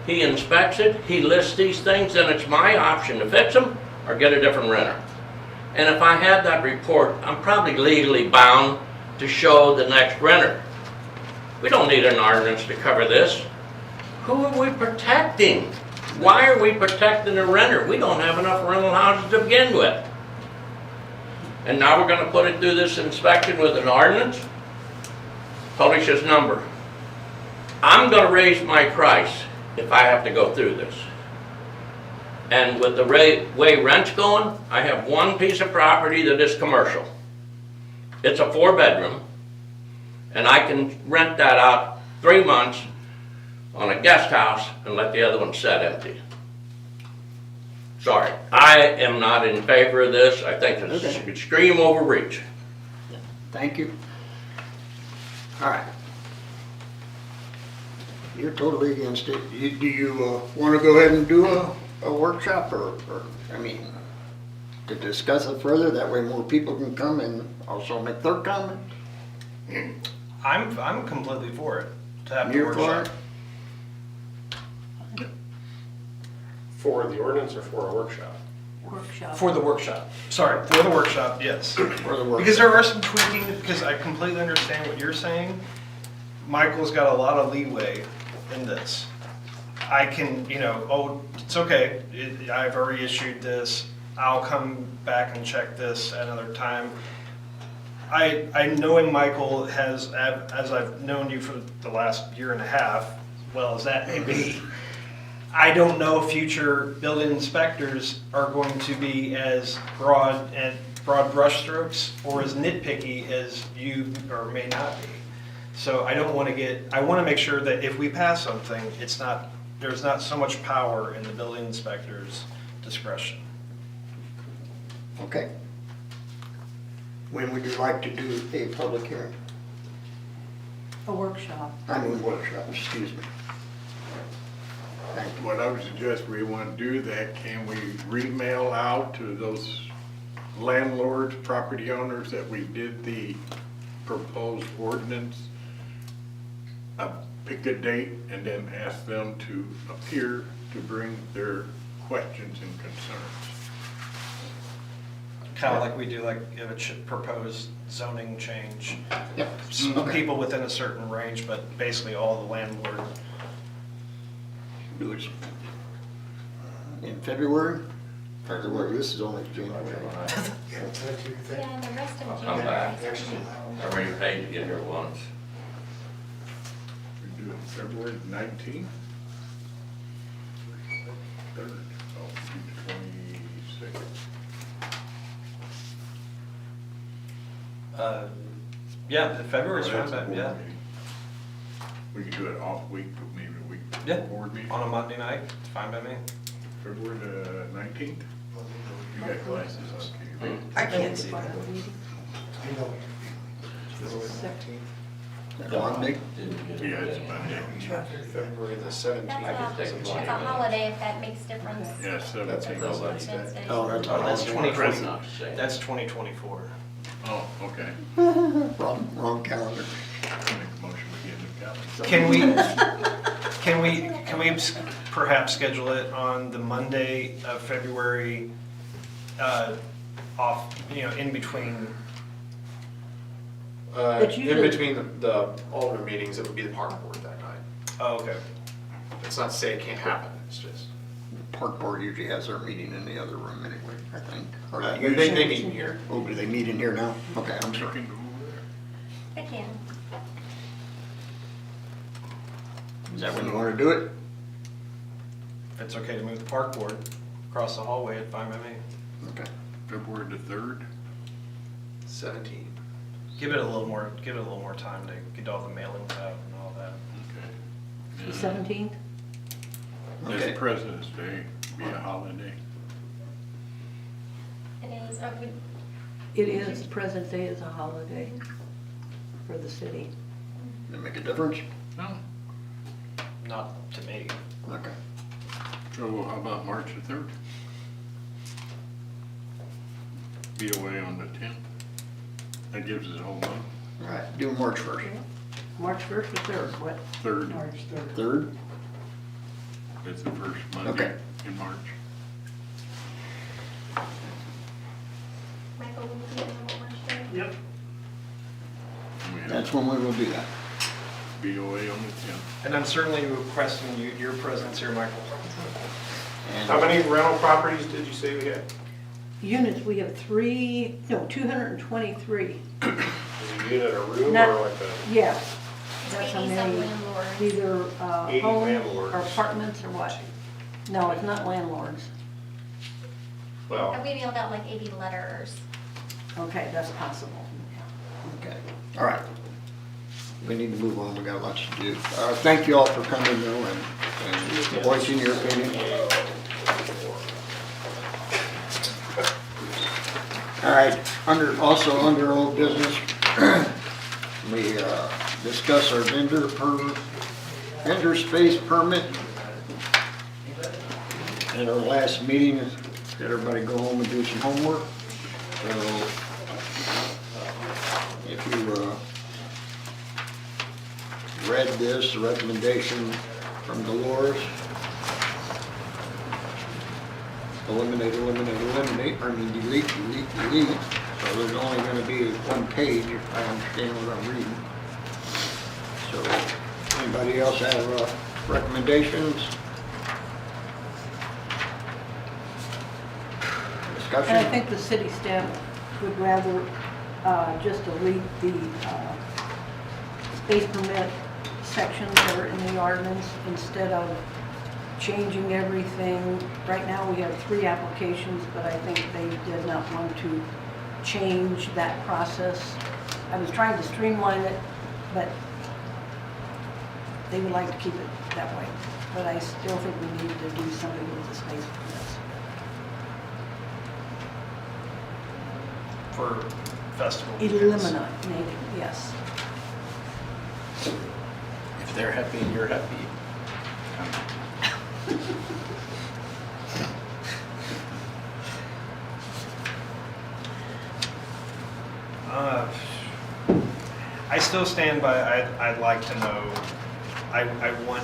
He inspects it, he lists these things, and it's my option to fix them or get a different renter. And if I have that report, I'm probably legally bound to show the next renter. We don't need an ordinance to cover this. Who are we protecting? Why are we protecting the renter? We don't have enough rental houses to begin with. And now we're going to put it through this inspection with an ordinance? Publish his number. I'm going to raise my price if I have to go through this. And with the way rent's going, I have one piece of property that is commercial. It's a 4-bedroom, and I can rent that out 3 months on a guest house and let the other one sit empty. Sorry, I am not in favor of this. I think it's Okay. extreme overreach. Thank you. All right. You're totally against it. Do you want to go ahead and do a workshop or, I mean, to discuss it further? That way more people can come and also make their comment. I'm completely for it, to have the You're for workshop. it? For the ordinance or for a workshop? workshop. For the workshop. Sorry, for the workshop, yes. For the work. Because there are some tweaking, because I completely understand what you're saying. Michael's got a lot of leeway in this. I can, oh, it's okay, I've already issued this, I'll come back and check this at another time. Knowing Michael as I've known you for the last year and a half, well as that may be, I don't know if future building inspectors are going to be as broad brushstrokes or as nitpicky as you or may not be. So I want to make sure that if we pass something, there's not so much power in the building inspector's discretion. Okay. When would you like to do a public hearing? A workshop. Workshop, excuse me. Thank you. What I would suggest, we want to do that, can we remail out to those landlords, property owners that we did the proposed ordinance, pick a date and then ask them to appear to bring their questions and concerns? Kind of like we do, like if it's a proposed zoning change. Yep. Some Okay. people within a certain range, but basically all the landlord. Do it in February? February, this is only January. Yeah, and the rest of I'll January. come back. is pretty low. Are we paid to get here once? We do it February 19th? Third, oh, 26th. Yeah, February's Well, fine, that's a but board yeah. meeting. We could do it off week, maybe a week Yeah, before board meeting. on a Monday night, it's fine by me. February the 19th? You got classes, okay. I can't see Final that. meeting. That Monday? Yeah, it's Monday. February the That's 17th. a holiday, if that makes difference. Yeah, That's 17th. President's Day. Oh, that's Oh, that's all. 2020. Not the same. That's 2024. Oh, okay. Wrong calendar. Make a motion to get the calendar. Can we perhaps schedule it on the Monday of February, off, in between? It's In usually- between the Alder meetings, it would be the park board that night. Oh, okay. It's not to say it can't happen, it's just, Park Board usually has their meeting in the other room anyway, I think. Or they usually- meet in here. Oh, do they meet in here now? Okay, I'm You sorry. can go over there. I can. Is that when you want to do it? If it's okay to move the park board across the hallway, it's fine by me. Okay. February the 3rd? 17. Give it a little more time to get all the mailings out and all that. Okay. The 17th? Okay. It's President's Day, be a holiday. It is, It is, President's Day is a holiday for the city. Does it make a difference? No. Not to me. Okay. So how about March the 3rd? Be away on the 10th. That gives us a whole month. All right, do March 1st. March 1st or 3rd, what? 3rd, 3rd? it's the first Monday Okay. in March. Michael, will you be available March 3rd? Yep. We have That's when we will do that. be away on the 10th. And I'm certainly requesting your presence here, Michael. And How many rental properties did you say we had? Units, we have 223. Is a unit a room Not- or like a? Yeah. It's That's how maybe some many, landlords. either 80 homes landlords. or apartments or what? No, it's not landlords. Well, We mailed out like 80 letters. Okay, that's possible. Okay, all right. We need to move on, we got lots to do. Thank you all for coming though and voicing your opinion. All right, also under old business, we discuss our vendor space permit. At our last meeting, let everybody go home and do some homework. So if you read this, the recommendation from Dolores. eliminate, delete. So there's only gonna be one page if I understand what I'm reading. So, anybody else have recommendations? Discussion? And I think the city staff would rather just delete the space permit sections that are in the ordinance instead of changing everything. Right now, we have 3 applications, but I think they did not want to change that process. I was trying to streamline it, but they would like to keep it that way. But I still think we need to do something with the space permits. For festival weekends. Eliminating, yes. If they're happy and you're happy. I still stand by, I'd like to know, I want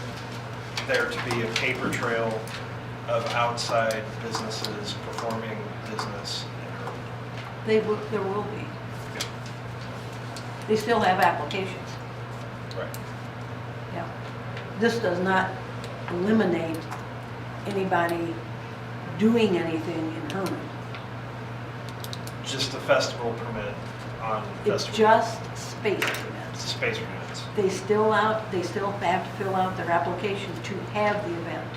there to be a paper trail of outside businesses performing business in Hermann. There will be. They still have applications. Right. Yeah. This does not eliminate anybody doing anything in Hermann. Just the festival permit on It's festival. just space permits. Space permits. They still have to fill out their application to have the event.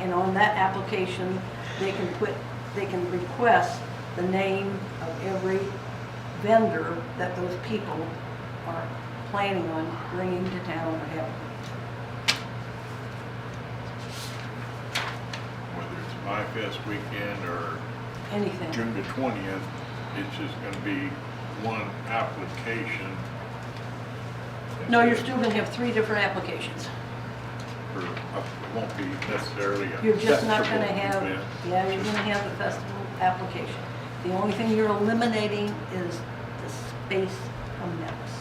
And on that application, they can request the name of every vendor that those people are planning on bringing to town or having. Whether it's My Fest weekend or Anything. June the 20th, it's just gonna be one application. No, you're still gonna have 3 different applications. For, it won't be necessarily a You're just not festival gonna have, event. yeah, you're gonna have the festival application. The only thing you're eliminating is the space permits.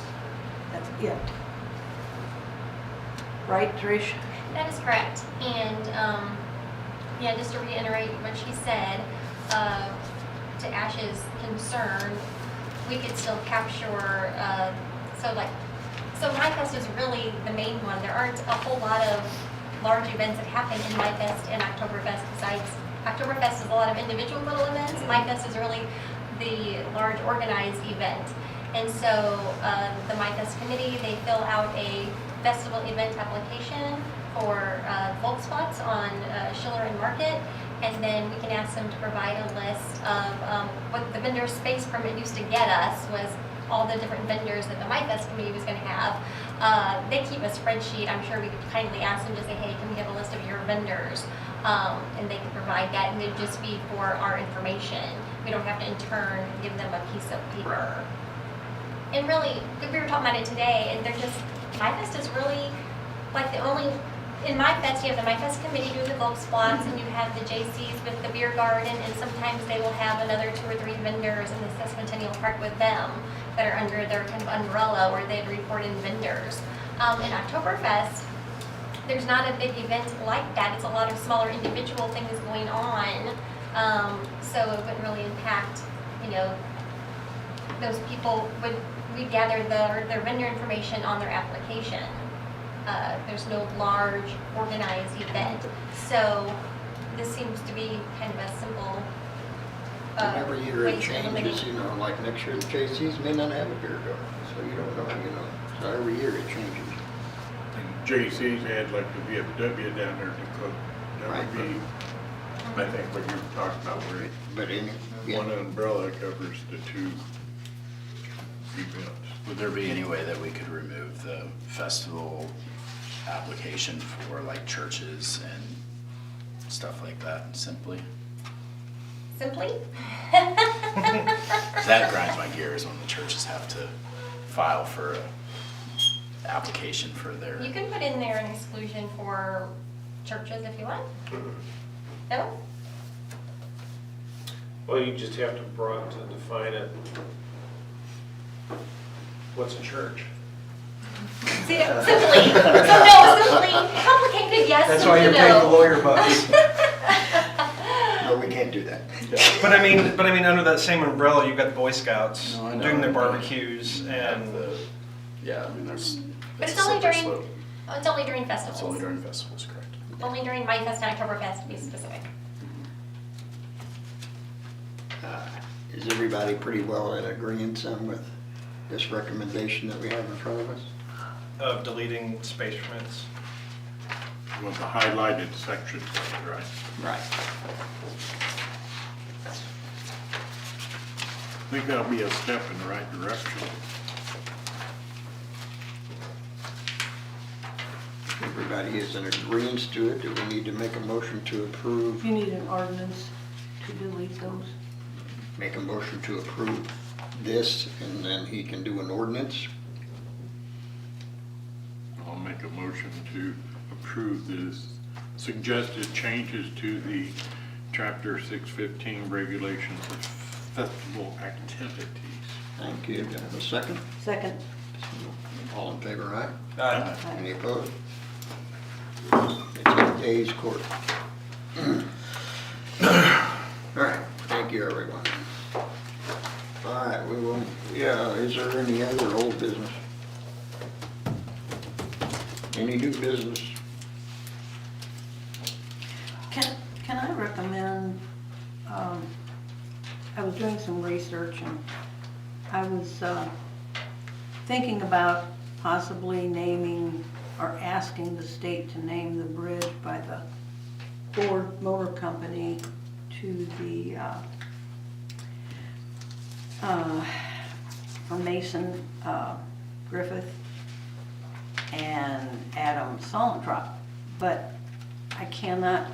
That's it. Right, Trish? That is correct. And, yeah, just to reiterate what she said, to Ash's concern, we could still capture, so MyFest is really the main one. There aren't a whole lot of large events that happen in MyFest and Oktoberfest besides, Oktoberfest is a lot of individual little events. MyFest is really the large organized event. And so the MyFest committee, they fill out a festival event application for Volt spots on Schiller and Market. And then we can ask them to provide a list of what the vendor space permit used to get us was all the different vendors that the MyFest committee was going to have. They keep a spreadsheet. I'm sure we could kindly ask them to say, hey, can we have a list of your vendors? And they can provide that, and it'd just be for our information. We don't have to in turn give them a piece of paper. And really, we were talking about it today, and they're just, MyFest is really like the only, in MyFest, you have the MyFest committee doing the Volk spots, and you have the JCs with the beer garden, and sometimes they will have another 2 or 3 vendors in the Sesquicentennial Park with them that are under their kind of umbrella where they'd report in vendors. In Oktoberfest, there's not a big event like that. It's a lot of smaller individual things going on, so it wouldn't really impact, those people we gather their vendor information on their application. There's no large organized event. So this seems to be kind of a simple And every year way it to eliminate. changes, like next year the JCs may not have a beer garden, so you don't know. So every year it changes. And JC's had like the VFW down there to cook. That Right. would be, I think what you're talking about, where But one umbrella covers the 2 events. Would there be any way that we could remove the festival application for like churches and stuff like that simply? Simply? That grinds my gears when the churches have to file for a application for their. You can put in there an exclusion for churches if you want. No? Well, you just have to broaden to define it. What's a church? Simply. So no, simply. Complicated, yes. That's why you're simply paying the no. lawyer bucks. can't do that. But I mean, under that same umbrella, you've got the Boy Scouts No, I know. doing their barbecues And and, yeah, I mean, there's, But it's it's a only slippery during, slope. it's only during It's only festivals. during festivals, correct? Only during My Fest and Oktoberfest, to be specific. Is everybody pretty well in agreement with this recommendation that we have in front of us? of deleting space permits. With the highlighted sections, right? Right. I think that'll be a step in the right direction. Everybody is in agreement to it. Do we need to make a motion to approve? You need an ordinance to delete those. Make a motion to approve this, and then he can do an ordinance? I'll make a motion to approve this suggested changes to the Chapter 615 regulations of festival activities. Thank you. Do I have a second? Second. All in favor, aye? Uh, Any opposed? It's in A's court. All right, thank you, everyone. All right, we will, yeah, is there any other old business? Any new business? Can I recommend, I was doing some research and I was thinking about possibly naming or asking the state to name the bridge by the Ford Motor Company to the, from Mason Griffith and Adam Solentrop. But I cannot,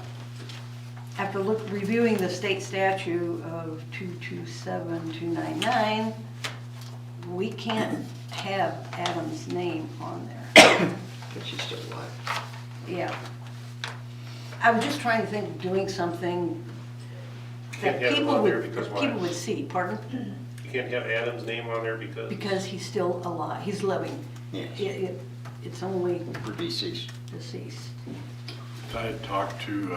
after reviewing the state statute of 227299, we can't have Adam's name on there. But she's still alive. Yeah. I was just trying to think of doing something Can't that have him people on there would, because why? people would see, pardon? You can't have Adam's name on there because? Because he's still alive, he's living. Yes, It's only for deceased. deceased. I had talked to,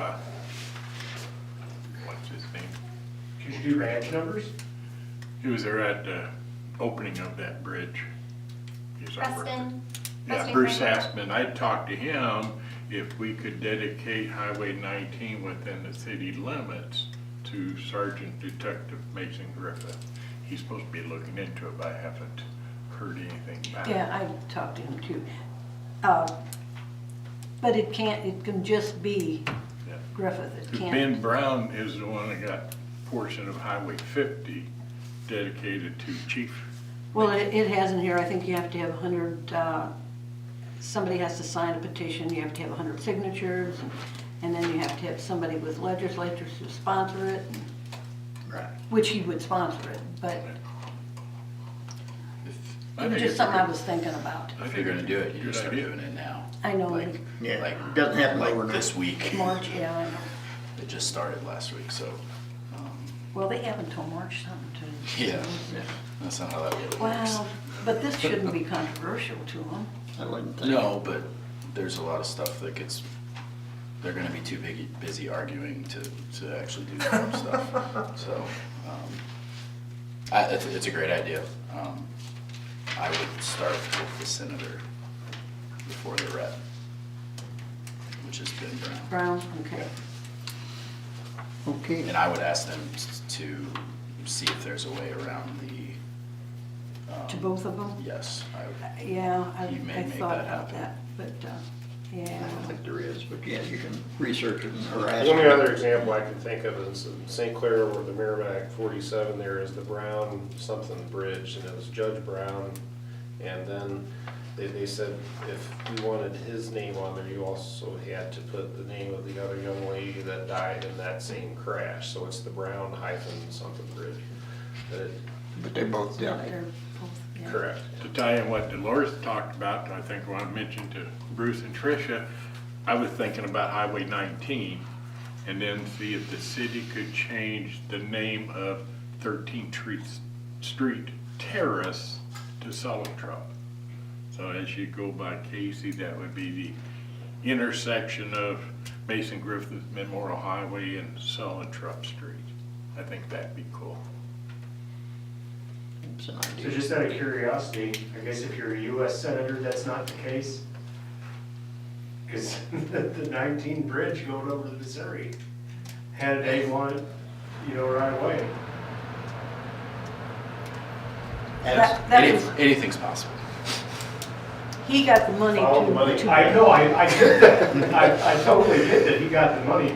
what's his name? Could you do ranch numbers? He was there at the opening of that bridge. He's our worker. Preston. Yeah, Preston Bruce Kramer. Aspman. I talked to him if we could dedicate Highway 19 within the city limits to Sergeant Detective Mason Griffith. He's supposed to be looking into it, but I haven't heard anything back. Yeah, I talked to him too. But it can just be Yeah. Griffith, it 'Cause can't. Ben Brown is the one that got a portion of Highway 50 dedicated to Chief. Well, it has in here, I think you have to have 100, somebody has to sign a petition, you have to have 100 signatures, and then you have to have somebody with legislators to sponsor it, Right. which he would sponsor it, but I it was think just it's a something I good- was thinking about. If you're gonna do it, you Good just start idea. doing it now. I know, Like, Yeah, like, doesn't happen like overnight. this week. March, yeah, I know. It just started last week, so, Well, they have until March something to. yeah, that's not how that really works. Wow, but this shouldn't be controversial to them. I wouldn't think. No, but there's a lot of stuff that gets, they're gonna be too busy arguing to actually do their own stuff. So, it's a great idea. I would start with the senator before the rep, which has been Brown. Brown, okay. Okay. And I would ask them to see if there's a way around the. To both of them? Yes, Yeah, You may I make thought that about happen. that, but, I yeah. don't think there is, but yeah, you can research it or ask. The only other example I can think of is in St. Clair where the Merrimack 47 there is the Brown something bridge, and it was Judge Brown. And then they said if you wanted his name on there, you also had to put the name of the other young lady that died in that same crash. So it's the Brown hyphen something bridge. But they both Yeah, did. they're both, yeah. Correct. To tie in what Dolores talked about, and I think when I mentioned to Bruce and Tricia, I was thinking about Highway 19 and then see if the city could change the name of 13th Street Terrace to Solentrop. So as you go by Casey, that would be the intersection of Mason Griffith Memorial Highway and Solentrop Street. I think that'd be cool. It's an So idea. just out of curiosity, I guess if you're a US senator, that's not the case? Because the 19 bridge going over the Missouri had they wanted, right away. That was, Anything's possible. he got the money All the money, to. I know, I get that, I totally get that, he got the money,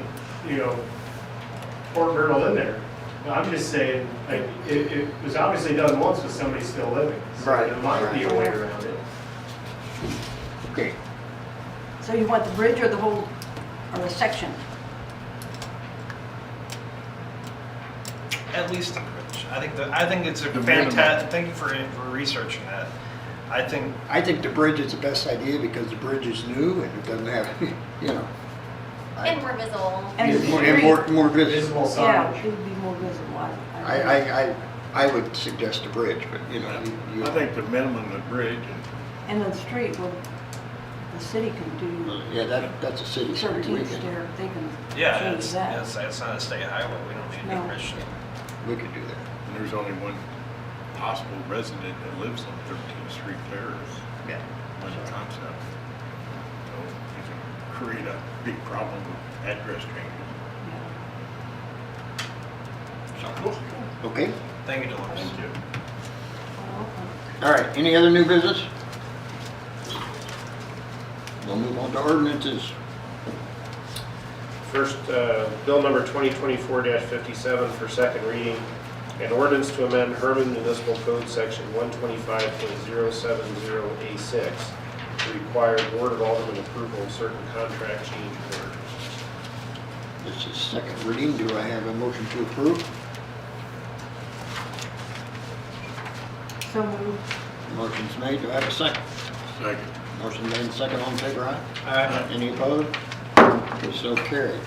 Fort Burnell in there. But I'm just saying, like, it was obviously done once with somebody still living. So Right, there might be a way around it. Okay, So you want the bridge or the whole, or a section? At least the bridge. I think it's a The minimum. fantastic, thank you for researching that. I think the bridge is the best idea because the bridge is new and it doesn't have, And more visible. And the and more street, visible. Visible yeah, signage. it would be more visible. I would suggest a bridge, but you. I think the minimum, the bridge, and And the street, well, the city can do Yeah, that's a city street. We 13th can, stair, they can yeah, change it's that. not a state highway. We don't need a No. new bridge. we could do that. and there's only one possible resident that lives on 13th Street there is Yeah. one concept. So you can create a big problem with address changes. So, okay, Thank you, Dolores. Thank you. Yeah. all right, any other new business? We'll move on to ordinances. First, bill number 2024-57 for second reading. An ordinance to amend Hermann Municipal Code Section 125.070A6 to require Board of Aldermen approval of certain contract change orders. This is second reading. Do I have a motion to approve? So moved. Motion's made. Do I have a second? Second. Motion made and second. All in favor, aye? Aye. Any opposed? So carried.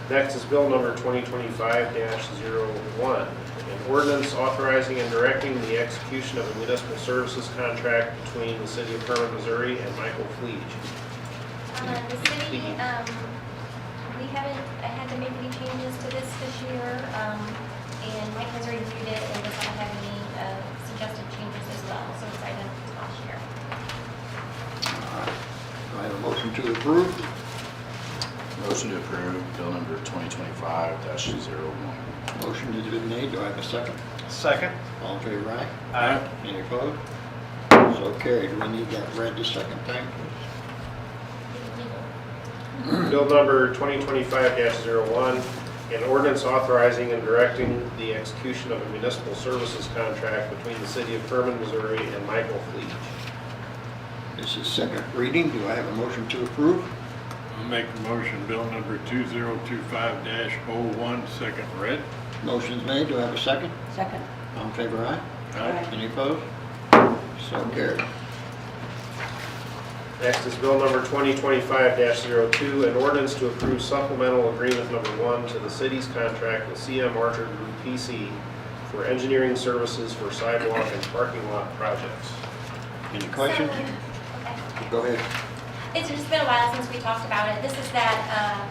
Next is bill number 2025-01, an ordinance authorizing and directing the execution of a municipal services contract between the city of Hermann, Missouri and Michael Fleege. The city, we haven't had to make any changes to this year, and Mike has reviewed it and does not have any suggested changes as well, so it's identical to last year. Do I have a motion to approve? Motion to approve bill number 2025-01. Motion has been made. Do I have a second? Second. All in favor, aye? Aye. Any opposed? So carried. We need that read the second time, please. Bill number 2025-01, an ordinance authorizing and directing the execution of a municipal services contract between the city of Hermann, Missouri and Michael Fleege. This is second reading. Do I have a motion to approve? I'll make a motion, bill number 2025-01, second read. Motion's made. Do I have a second? Second. All in favor, aye? Aye. Any opposed? So carried. Next is bill number 2025-02, an ordinance to approve supplemental agreement number 1 to the city's contract with CM Archer Group PC for engineering services for sidewalk and parking lot projects. Any questions? Okay. Go ahead. It's just been a while since we talked about it. This is that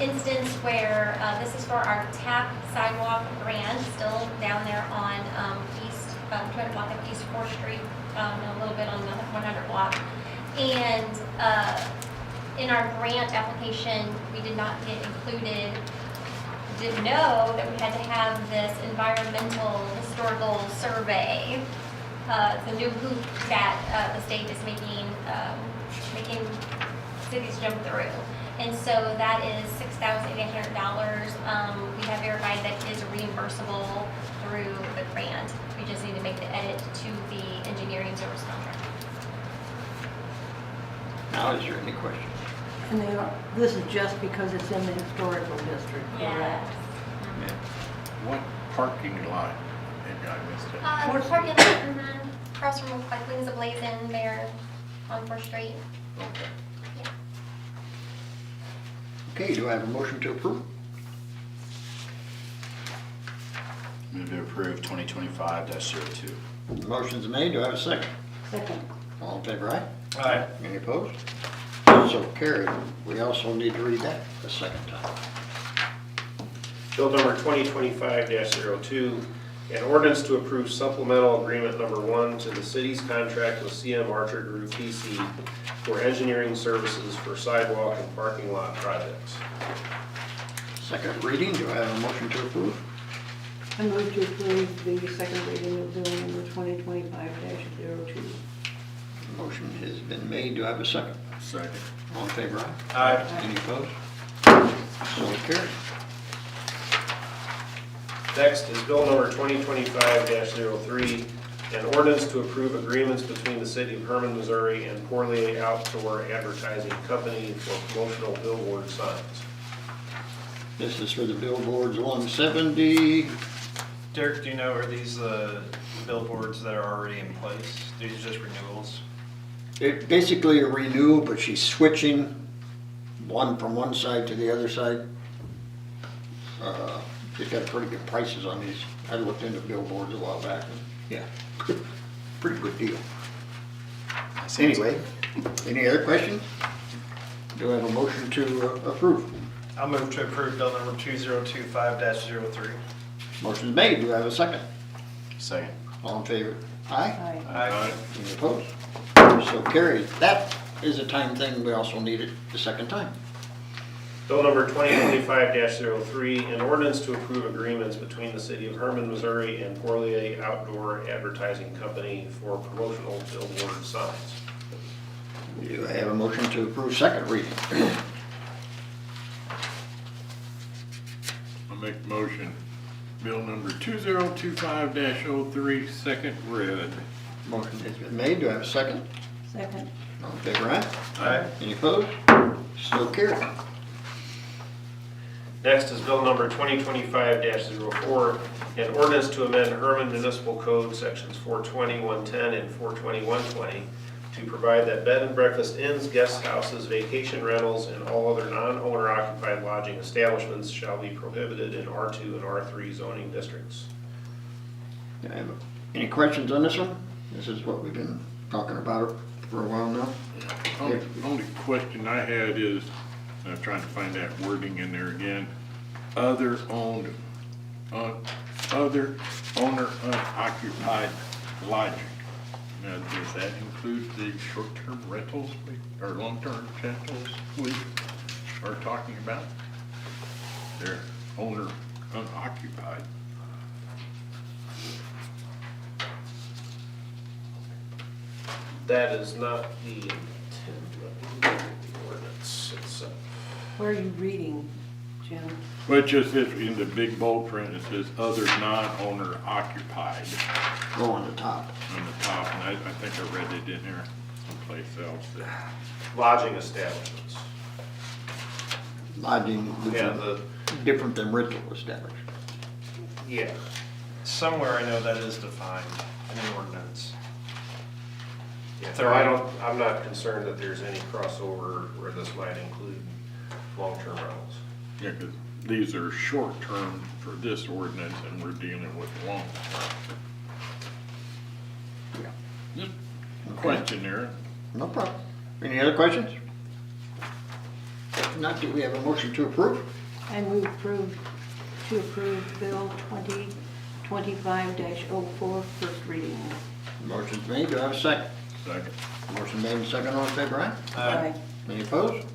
instance where this is for our TAP sidewalk grant, still down there on East, 200 block of East 4th Street, and a little bit on the 100 block. And in our grant application, we did not get included, didn't know that we had to have this environmental historical survey. It's a new hoop that the state is making cities jump through. And so that is $6,800. We have verified that is reimbursable through the grant. We just need to make the edit to the engineering service contract. Now, is there any questions? And this is just because it's in the historical district, correct? What parking lot? Maybe I missed it. The parking lot, across from like Wings Ablazing there on 4th Street. Okay. Okay, do I have a motion to approve? Move to approve 2025-02. Motion's made. Do I have a second? Second. All in favor, aye? Aye. Any opposed? So carried. We also need to read that a second time. Bill number 2025-02, an ordinance to approve supplemental agreement number 1 to the city's contract with CM Archer Group PC for engineering services for sidewalk and parking lot projects. Second reading, do I have a motion to approve? I move to approve the second reading of bill number 2025-02. Motion has been made, do I have a second? Second. All in favor, aye? Aye. Any opposed? So carried. Next is bill number 2025-03, an ordinance to approve agreements between the city of Hermann, Missouri and Poorly Outdoor Advertising Company for promotional billboard signs. This is for the billboards 170. Derek, do you know, are these the billboards that are already in place? These are just renewals? It basically a renewal, but she's switching one from one side to the other side. She's got pretty good prices on these. I looked into billboards a while back, and yeah, pretty good deal. Anyway, any other questions? Do I have a motion to approve? I'll move to approve bill number 2025-03. Motion's made, do I have a second? Second. All in favor? Aye? Aye. Aye. Any opposed? So carried. That is a time thing, we also need it the second time. Bill number 2025-03, an ordinance to approve agreements between the city of Hermann, Missouri and Poorly Outdoor Advertising Company for promotional billboard signs. Do I have a motion to approve second reading? I'll make the motion. Bill number 2025-03, second read. Motion has been made, do I have a second? Second. All in favor, aye? Aye. Any opposed? So carried. Next is bill number 2025-04, an ordinance to amend Hermann Municipal Code sections 420, 110, and 420, 120 to provide that bed and breakfast inns, guest houses, vacation rentals, and all other non-owner occupied lodging establishments shall be prohibited in R2 and R3 zoning districts. Do I have any questions on this one? This is what we've been talking about for a while now. Only question I had is, I'm trying to find that wording in there again, other owned, other owner unoccupied lodging. Now, does that include the short-term rentals or long-term rentals we are talking about? They're owner unoccupied. That is not the intent of the ordinance itself. Where are you reading, Jim? Well, it just says in the big bold print, it says other non-owner occupied Go on the top. on the top, and I think I read it in there someplace else. Lodging establishments. Lodging would Yeah, be different than rental establishment. yeah. Somewhere I know that is defined in the ordinance. Yeah, so I'm not concerned that there's any crossover where this might include long-term rentals. Yeah, because these are short-term for this ordinance, and we're dealing with long-term. Yeah. Just a Okay. question there. No problem. Any other questions? If not, do we have a motion to approve? I move to approve bill 2025-04, first reading. Motion's made, do I have a second? Second. Motion made and second, all in favor, aye? Aye. Any opposed?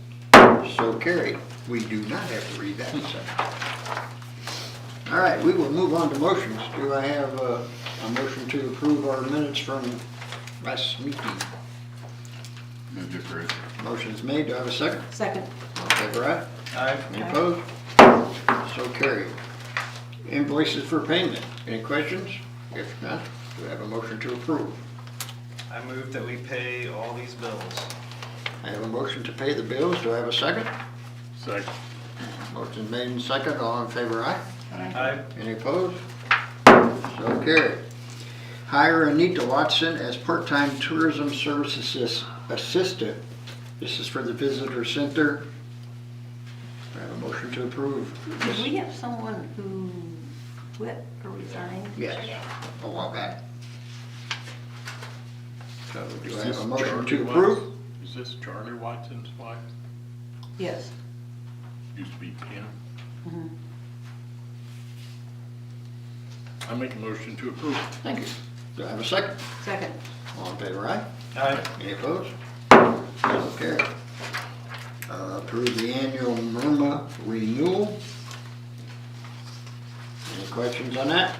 So carried. We do not have to read that second. All right, we will move on to motions. Do I have a motion to approve our minutes from last meeting? Move to approve. Motion's made, do I have a second? Second. All in favor, aye? Aye. Any Aye. opposed? So carried. Invoices for payment. Any questions? If not, do I have a motion to approve? I move that we pay all these bills. I have a motion to pay the bills. Do I have a second? Second. Motion made and second. All in favor, aye? Aye. Any opposed? So carried. Hire Anita Watson as part-time tourism services assistant. This is for the visitor center. I have a motion to approve. Did we have someone who quit or resigned? Yes, a while back. So do I Is have this a motion Charlie to Watts- approve? Is this Charlie Watson's wife? Yes. Used to be Kim. Mhm. I make a motion to approve. Thank you. Do I have a second? Second. All in favor, aye? Aye. Any opposed? So carried. Approve the annual MIRMA renewal. Any questions on that?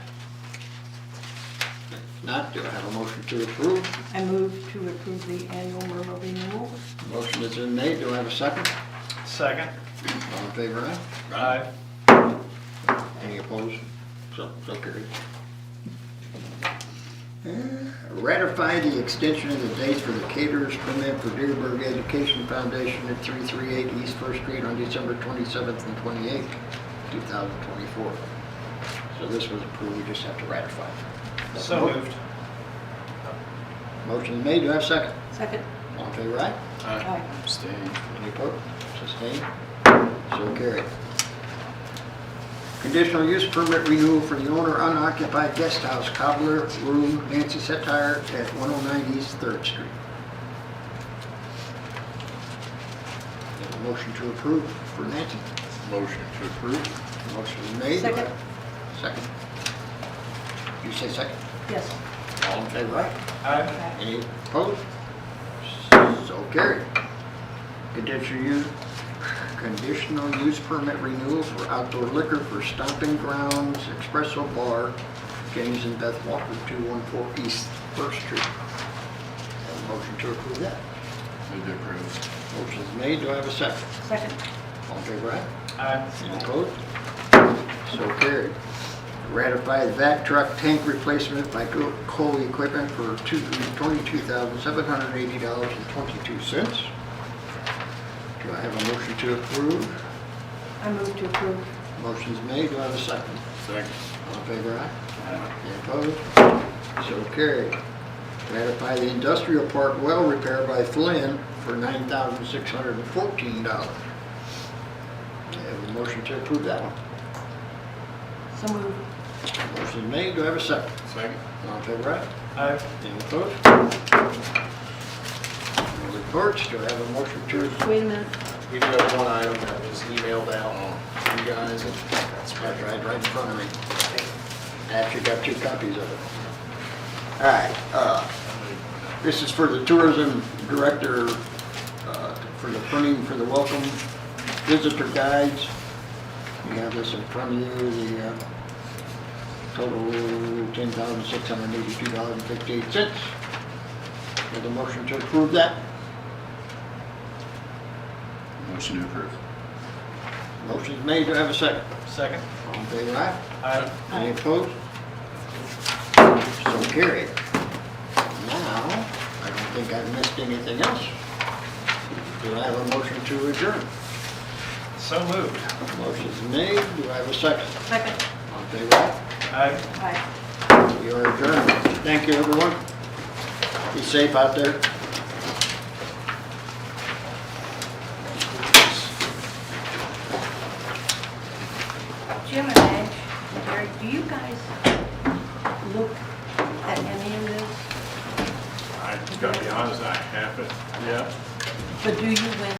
If not, do I have a motion to approve? I move to approve the annual MIRMA renewal. Motion has been made. Do I have a second? Second. All in favor, aye? Aye. Any opposed? So carried. Ratify the extension of the dates for the caterers permit for Dearborn Education Foundation at 338 East First Street on December 27th and 28th, 2024. So this was approved, we just have to ratify. So moved. Motion is made, do I have a second? Second. All in favor, aye? Aye. Abstain. Any opposed? Sustained? So carried. Conditional use permit renewal for the owner unoccupied guest house, Cobbler Room, Nancy Satire at 109 East 3rd Street. Have a motion to approve for Nancy. Motion to approve. Motion is made. Second. Second. You say second. Yes. All in favor, aye? Aye. Any opposed? So carried. Conditional use permit renewal for outdoor liquor for Stomping Grounds Espresso Bar, James and Beth Walker, 214 East First Street. Have a motion to approve that. Move to approve. Motion is made. Do I have a second? Second. All in favor, aye? Aye. Any opposed? So carried. Ratify the vac truck tank replacement by Cole Equipment for $22,780.22. Do I have a motion to approve? I move to approve. Motion's made. Do I have a second? Second. All in favor, aye? Any opposed? So carried. Ratify the industrial park well repair by Flynn for $9,614. I have a motion to approve that one. So moved. Motion made, do I have a second? Second. All in favor, aye? Aye. Any opposed? No reports, do I have a motion to? Wait a minute. We do have one item that was emailed out to you guys, and That's right in front of me. I actually got 2 copies of it. All right, this is for the tourism director, for the printing for the welcome visitor guides. You have this in front of you, the total $10,682.58. With a motion to approve that. Motion to approve. Motion's made, do I have a second? Second. All in favor, aye? Aye. Any opposed? So carried. Now, I don't think I've missed anything else. Do I have a motion to adjourn? So moved. Motion's made, do I have a second? Second. All in favor, aye? Aye. Aye. We are adjourned. Thank you, everyone. Be safe out there. Jim and Ash, and Gary, do you guys look at any of this? I gotta be honest, I haven't yet. But do you when